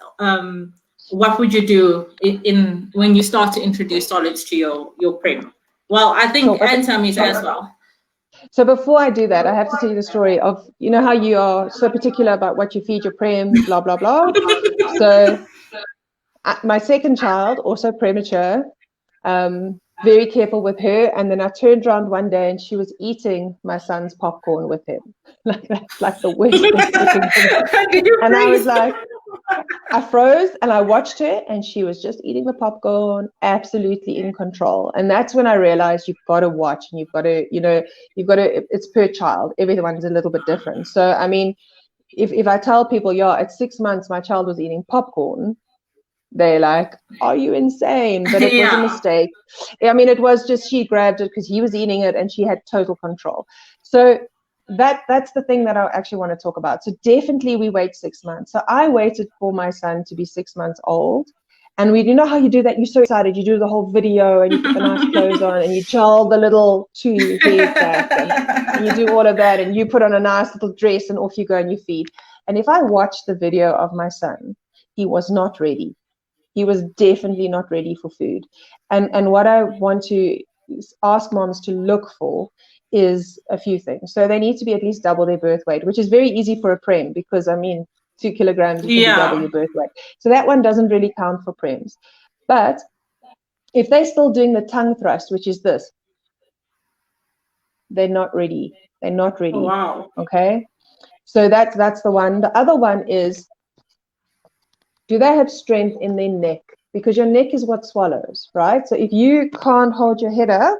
what would you do in when you start to introduce solids to your prem? Well, I think and tummies as well. So before I do that, I have to tell you the story of, how you are so particular about what you feed your prem, blah, blah, blah. So my second child, also premature, very careful with her. And then I turned around one day and she was eating my son's popcorn with him. That's like the worst thing. And I was like, I froze and I watched her and she was just eating the popcorn, absolutely in control. And that's when I realized you've got to watch and you've got to, it's per child. Everyone's a little bit different. So, I mean, if I tell people, at 6 months, my child was eating popcorn, they're like, are you insane? But it was a mistake. I mean, it was just, she grabbed it because he was eating it and she had total control. So that's the thing that I actually want to talk about. So definitely we wait 6 months. So I waited for my son to be 6 months old. And you know how you do that? You're so excited. You do the whole video and you put the nice clothes on and you gel the little 2 hairs back and you do all of that and you put on a nice little dress and off you go and you feed. And if I watched the video of my son, he was not ready. He was definitely not ready for food. And what I want to ask moms to look for is a few things. So they need to be at least double their birth weight, which is very easy for a prem because, I mean, 2 kilograms, you can be double your birth weight. So that one doesn't really count for prems. But if they're still doing the tongue thrust, which is this, they're not ready. They're not ready. Oh, wow. Okay. So that's the one. The other one is, do they have strength in their neck? Because your neck is what swallows, right? So if you can't hold your head up,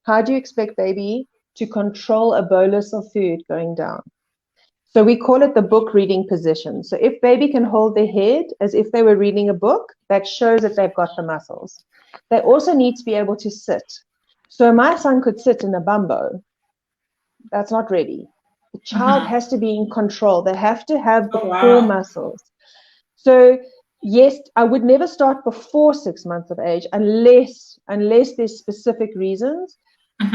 how do you expect baby to control a bolus of food going down? So we call it the book reading position. So if baby can hold their head as if they were reading a book, that shows that they've got the muscles. They also need to be able to sit. So my son could sit in a bumbo. That's not ready. The child has to be in control. They have to have the core muscles. So yes, I would never start before 6 months of age unless there's specific reasons.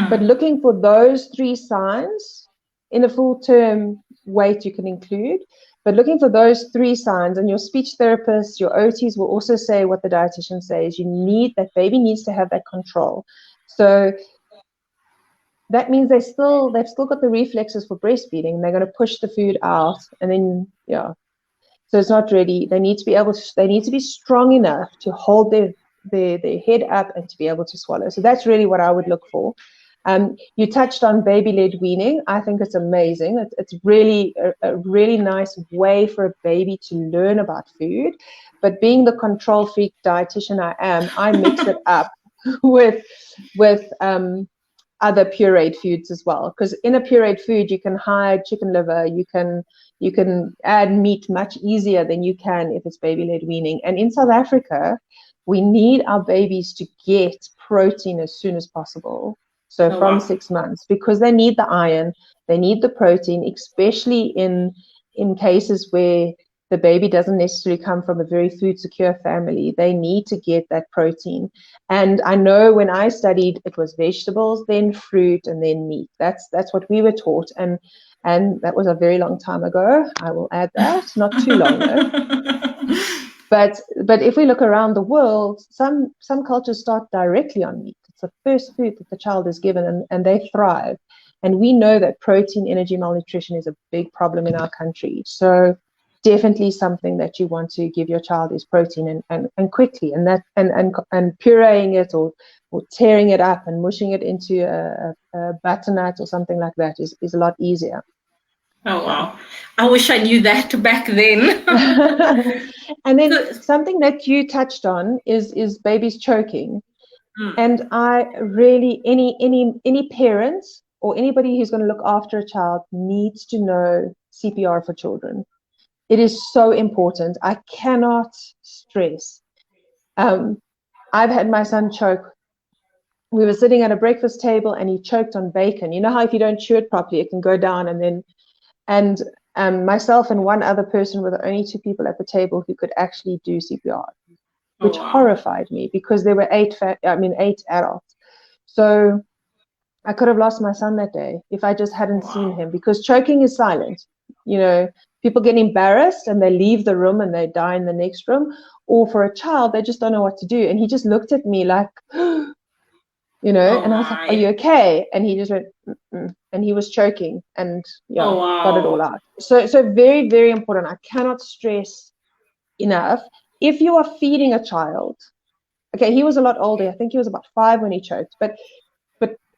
But looking for those 3 signs in a full term weight you can include, but looking for those 3 signs, and your speech therapists, your OTs will also say what the dietitian says. You need, that baby needs to have that control. So that means they've still got the reflexes for breastfeeding. They're going to push the food out, and then so it's not ready. They need to be strong enough to hold their head up and to be able to swallow. So that's really what I would look for. You touched on baby-led weaning. I think it's amazing. It's really a really nice way for a baby to learn about food. But being the control freak dietitian I am, I mix it up with other pureed foods as well. Because in a pureed food, you can hide chicken liver. You can add meat much easier than you can if it's baby-led weaning. And in South Africa, we need our babies to get protein as soon as possible. So from 6 months, because they need the iron, they need the protein, especially in cases where the baby doesn't necessarily come from a very food secure family. They need to get that protein. And I know when I studied, it was vegetables, then fruit, and then meat. That's what we were taught. And that was a very long time ago. I will add that, not too long though. But if we look around the world, some cultures start directly on meat. It's the first food that the child is given, and they thrive. And we know that protein, energy, malnutrition is a big problem in our country. So definitely something that you want to give your child is protein, and quickly, and pureeing it or tearing it up and mushing it into a butternut or something like that is a lot easier. Oh, wow. I wish I knew that back then. And then something that you touched on is babies choking. And I really, any parents or anybody who's going to look after a child needs to know CPR for children. It is so important. I cannot stress. I've had my son choke. We were sitting at a breakfast table and he choked on bacon. You know how if you don't chew it properly, it can go down, and myself and one other person were the only 2 people at the table who could actually do CPR, which horrified me because there were 8 adults. So I could have lost my son that day if I just hadn't seen him, because choking is silent. People get embarrassed and they leave the room and they die in the next room. Or for a child, they just don't know what to do. And he just looked at me like, and I was like, "Are you okay?" And he just went, "Mm-mm." And he was choking and got it all out. So very, very important. I cannot stress enough. If you are feeding a child, okay, he was a lot older. I think he was about 5 when he choked. But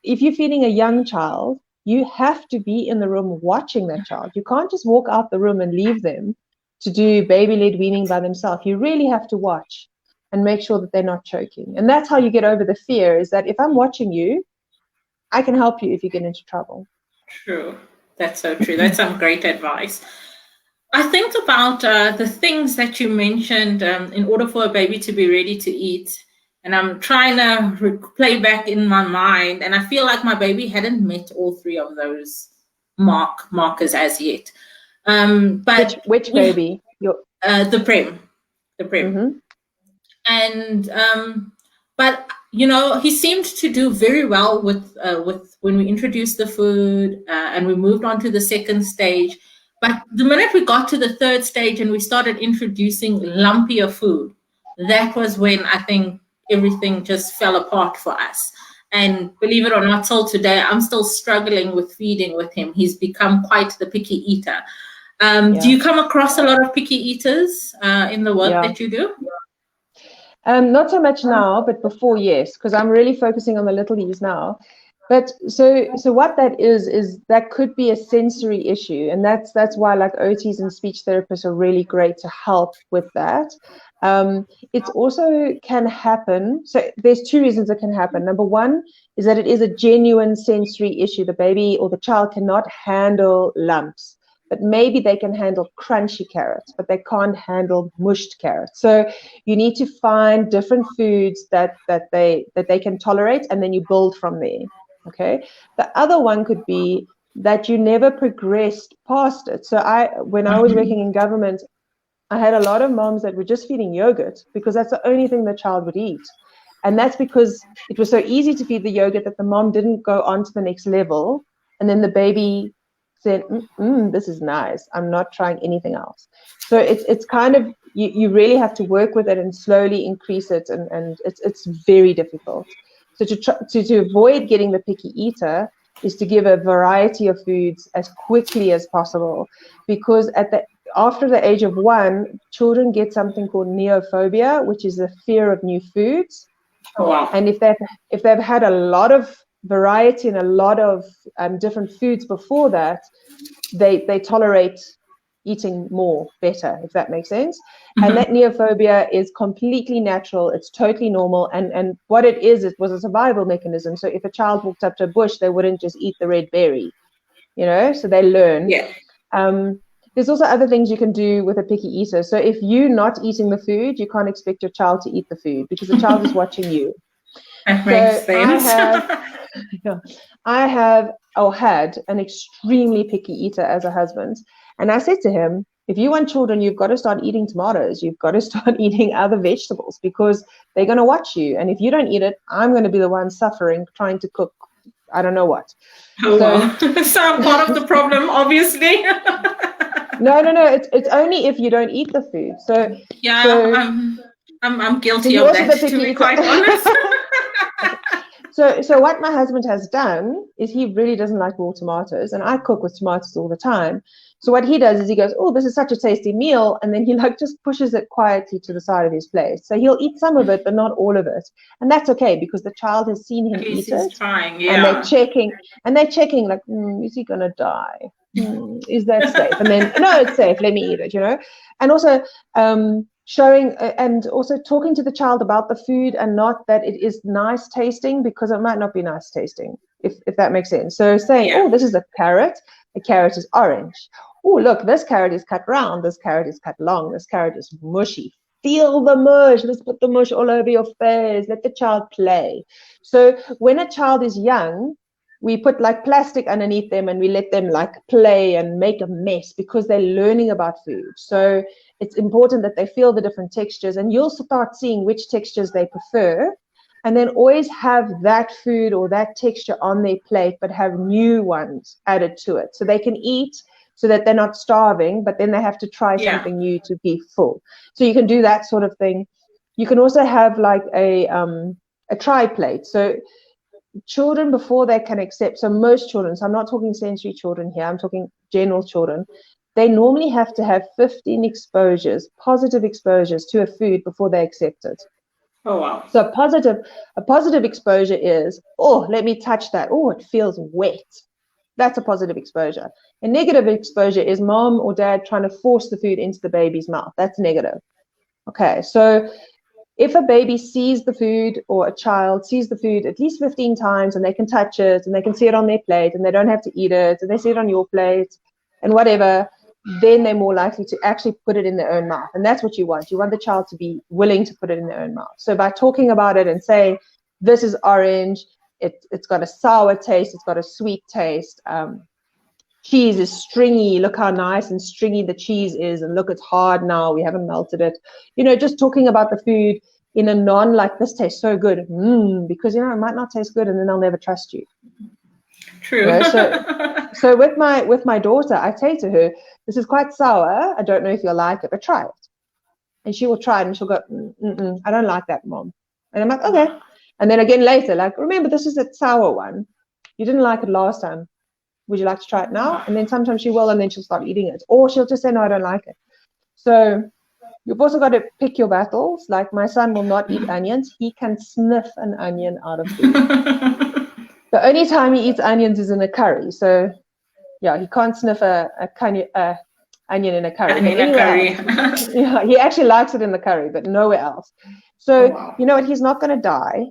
if you're feeding a young child, you have to be in the room watching that child. You can't just walk out the room and leave them to do baby-led weaning by themselves. You really have to watch and make sure that they're not choking. And that's how you get over the fear, is that if I'm watching you, I can help you if you get into trouble. True. That's so true. That's some great advice. I think about the things that you mentioned in order for a baby to be ready to eat. And I'm trying to play back in my mind. And I feel like my baby hadn't met all 3 of those markers as yet. But which baby? The Prem. Mm-hmm. And but you know, he seemed to do very well with when we introduced the food, and we moved on to the second stage. But the minute we got to the third stage and we started introducing lumpier food, that was when I think everything just fell apart for us. And believe it or not, till today, I'm still struggling with feeding with him. He's become quite the picky eater. Do you come across a lot of picky eaters in the work that you do? Not so much now, but before, yes, because I'm really focusing on the little E's now. But so what that is that could be a sensory issue, and that's why like OTs and speech therapists are really great to help with that. It also can happen. So there's two reasons it can happen. Number one is that it is a genuine sensory issue. The baby or the child cannot handle lumps, but maybe they can handle crunchy carrots, but they can't handle mushed carrots. So you need to find different foods that they can tolerate, and then you build from there. Okay. The other one could be that you never progressed past it. So when I was working in government, I had a lot of moms that were just feeding yogurt because that's the only thing the child would eat. And that's because it was so easy to feed the yogurt that the mom didn't go on to the next level. And then the baby said, this is nice. I'm not trying anything else. So it's kind of, you really have to work with it and slowly increase it. And it's very difficult. So to avoid getting the picky eater is to give a variety of foods as quickly as possible, because after the age of 1, children get something called neophobia, which is the fear of new foods. Oh, wow. And if they've had a lot of variety and a lot of different foods before that, they tolerate eating more better, if that makes sense. Mm-hmm. And that neophobia is completely natural. It's totally normal. And what it was a survival mechanism. So if a child walked up to a bush, they wouldn't just eat the red berry, so they learn. Yeah. There's also other things you can do with a picky eater. So if you're not eating the food, you can't expect your child to eat the food because the child is watching you. That makes sense. I had an extremely picky eater as a husband. And I said to him, if you want children, you've got to start eating tomatoes. You've got to start eating other vegetables because they're going to watch you. And if you don't eat it, I'm going to be the one suffering trying to cook I don't know what. Oh, so I'm part of the problem, obviously. No. It's only if you don't eat the food. So I'm guilty of that, to be quite honest. So what my husband has done is he really doesn't like raw tomatoes, and I cook with tomatoes all the time. So what he does is he goes, oh, this is such a tasty meal, and then he just pushes it quietly to the side of his plate. So he'll eat some of it, but not all of it, and that's okay because the child has seen him eat it, trying, and they're checking like, is he gonna die? Is that safe? And then no, it's safe. Let me eat it. And also showing and also talking to the child about the food and not that it is nice tasting, because it might not be nice tasting, if that makes sense. So saying, oh, this is a carrot is orange. Oh, look, this carrot is cut round, this carrot is cut long, this carrot is mushy. Feel the mush. Let's put the mush all over your face. Let the child play. So when a child is young, we put like plastic underneath them and we let them like play and make a mess because they're learning about food. So it's important that they feel the different textures, and you'll start seeing which textures they prefer, and then always have that food or that texture on their plate, but have new ones added to it. So they can eat so that they're not starving, but then they have to try something new to be full. So you can do that sort of thing. You can also have like a try plate. So children, before they can accept, so most children, so I'm not talking sensory children here, I'm talking general children, they normally have to have 15 exposures, positive exposures to a food before they accept it. Oh, wow. So a positive exposure is, oh, let me touch that. Oh, it feels wet. That's a positive exposure. A negative exposure is mom or dad trying to force the food into the baby's mouth. That's negative. Okay, so if a baby sees the food or a child sees the food at least 15 times and they can touch it and they can see it on their plate and they don't have to eat it and they see it on your plate and whatever, then they're more likely to actually put it in their own mouth. And that's what you want. You want the child to be willing to put it in their own mouth. So by talking about it and saying, this is orange, it's got a sour taste, it's got a sweet taste, cheese is stringy. Look how nice and stringy the cheese is. And look, it's hard now. We haven't melted it. Just talking about the food in a like, this tastes so good. Because, it might not taste good and then they'll never trust you. True. So with my daughter, I say to her, this is quite sour. I don't know if you'll like it, but try it. And she will try it and she'll go, I don't like that, Mom. And I'm like, okay. And then again later, like, remember, this is a sour one. You didn't like it last time. Would you like to try it now? And then sometimes she will, and then she'll start eating it. Or she'll just say, no, I don't like it. So you've also got to pick your battles. Like, my son will not eat onions. He can sniff an onion out of food. The only time he eats onions is in a curry. So, yeah, he can't sniff a onion in a curry. Onion in a curry. Yeah, he actually likes it in the curry, but nowhere else. So, you know what? He's not going to die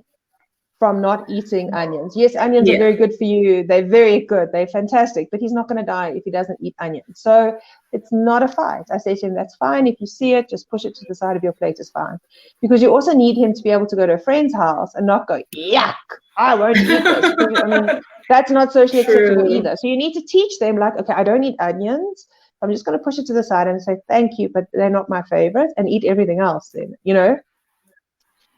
from not eating onions. Yes, onions are very good for you. They're very good. They're fantastic. But he's not going to die if he doesn't eat onions. So it's not a fight. I say to him, that's fine. If you see it, just push it to the side of your plate is fine. Because you also need him to be able to go to a friend's house and not go, yuck, I won't eat this. I mean, that's not socially acceptable either. So you need to teach them, like, okay, I don't eat onions. I'm just going to push it to the side and say, thank you, but they're not my favorite, and eat everything else then, So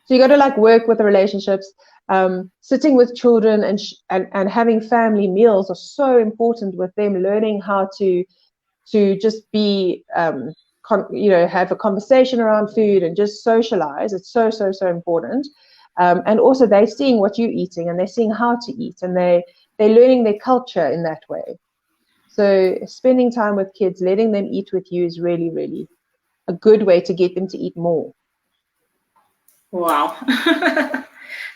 you got to like work with the relationships. Sitting with children and having family meals are so important with them learning how to just be, have a conversation around food and just socialize. It's so important. And also they're seeing what you're eating and they're seeing how to eat, and they're learning their culture in that way. So spending time with kids, letting them eat with you is really, really a good way to get them to eat more. Wow.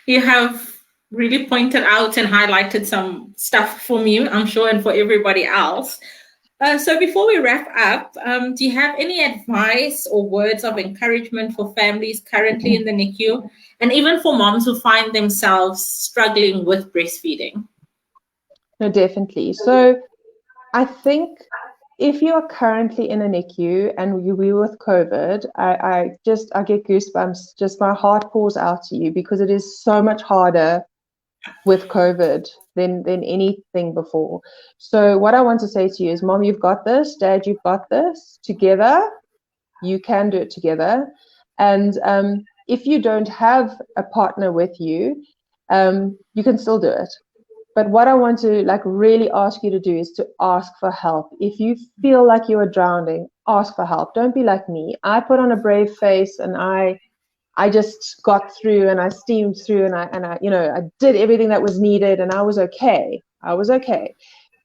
You have really pointed out and highlighted some stuff for me, I'm sure, and for everybody else. So before we wrap up, do you have any advice or words of encouragement for families currently in the NICU, and even for moms who find themselves struggling with breastfeeding? No, definitely. So I think if you are currently in a NICU and you were with COVID, I get goosebumps. Just my heart pours out to you, because it is so much harder with COVID than anything before. So what I want to say to you is, Mom, you've got this. Dad, you've got this. Together, you can do it together. And if you don't have a partner with you, you can still do it. But what I want to really ask you to do is to ask for help. If you feel like you are drowning, ask for help. Don't be like me. I put on a brave face and I just got through and I steamed through and I did everything that was needed and I was okay.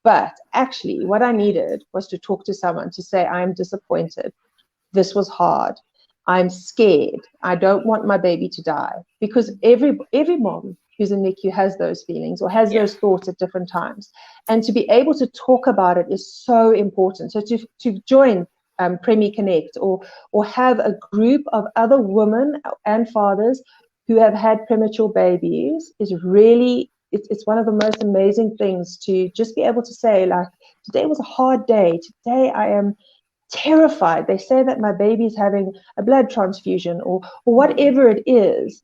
But actually what I needed was to talk to someone to say, I'm disappointed. This was hard. I'm scared. I don't want my baby to die. Because every mom who's in NICU has those feelings or has those thoughts at different times. And to be able to talk about it is so important. So to join Preemie Connect or have a group of other women and fathers who have had premature babies is really, it's one of the most amazing things to just be able to say, like, today was a hard day. Today I am terrified. They say that my baby is having a blood transfusion or whatever it is.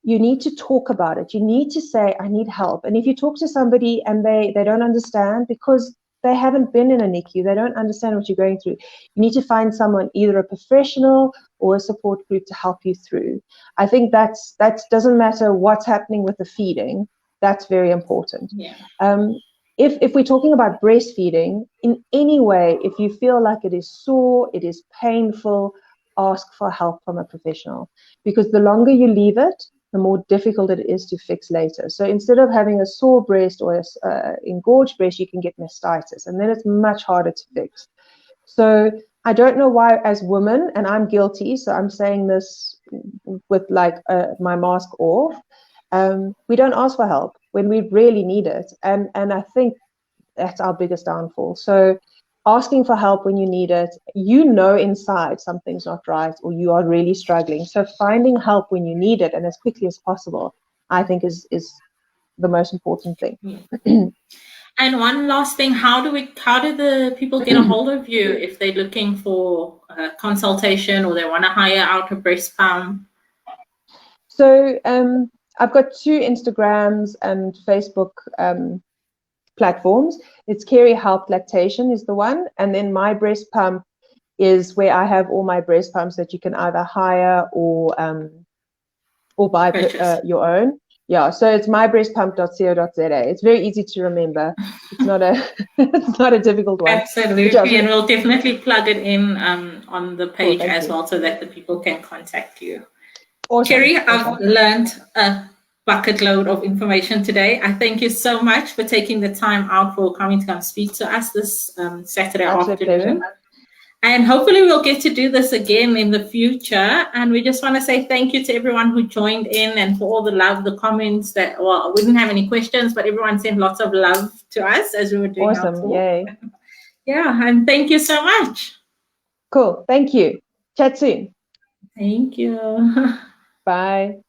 You need to talk about it. You need to say, I need help. And if you talk to somebody and they don't understand because they haven't been in a NICU, they don't understand what you're going through, you need to find someone, either a professional or a support group, to help you through. I think that doesn't matter what's happening with the feeding. That's very important. Yeah. If we're talking about breastfeeding, in any way, if you feel like it is sore, it is painful, ask for help from a professional. Because the longer you leave it, the more difficult it is to fix later. So instead of having a sore breast or an engorged breast, you can get mastitis, and then it's much harder to fix. So I don't know why, as women, and I'm guilty, so I'm saying this with my mask off, we don't ask for help when we really need it. And I think that's our biggest downfall. So asking for help when you need it, inside something's not right or you are really struggling. So finding help when you need it and as quickly as possible, I think is the most important thing. And one last thing, how do the people get a hold of you if they're looking for a consultation or they want to hire out a breast pump? So I've got 2 Instagrams and Facebook platforms. It's Carey Haupt Lactation is the one, and then My Breast Pump is where I have all my breast pumps that you can either hire or buy your own. Yeah, so it's mybreastpump.co.za. It's very easy to remember. It's not a it's not a difficult one. Absolutely, and we'll definitely plug it in on the page as well, so that the people can contact you. Awesome. Carey, I've learned a bucket load of information today. I thank you so much for taking the time out for coming to come speak to us this Saturday afternoon. And hopefully we'll get to do this again in the future. And we just want to say thank you to everyone who joined in and for all the love, the comments that, well, we didn't have any questions, but everyone sent lots of love to us as we were doing our talk. Yay. Yeah, and thank you so much. Cool. Thank you. Chat soon. Thank you. Bye.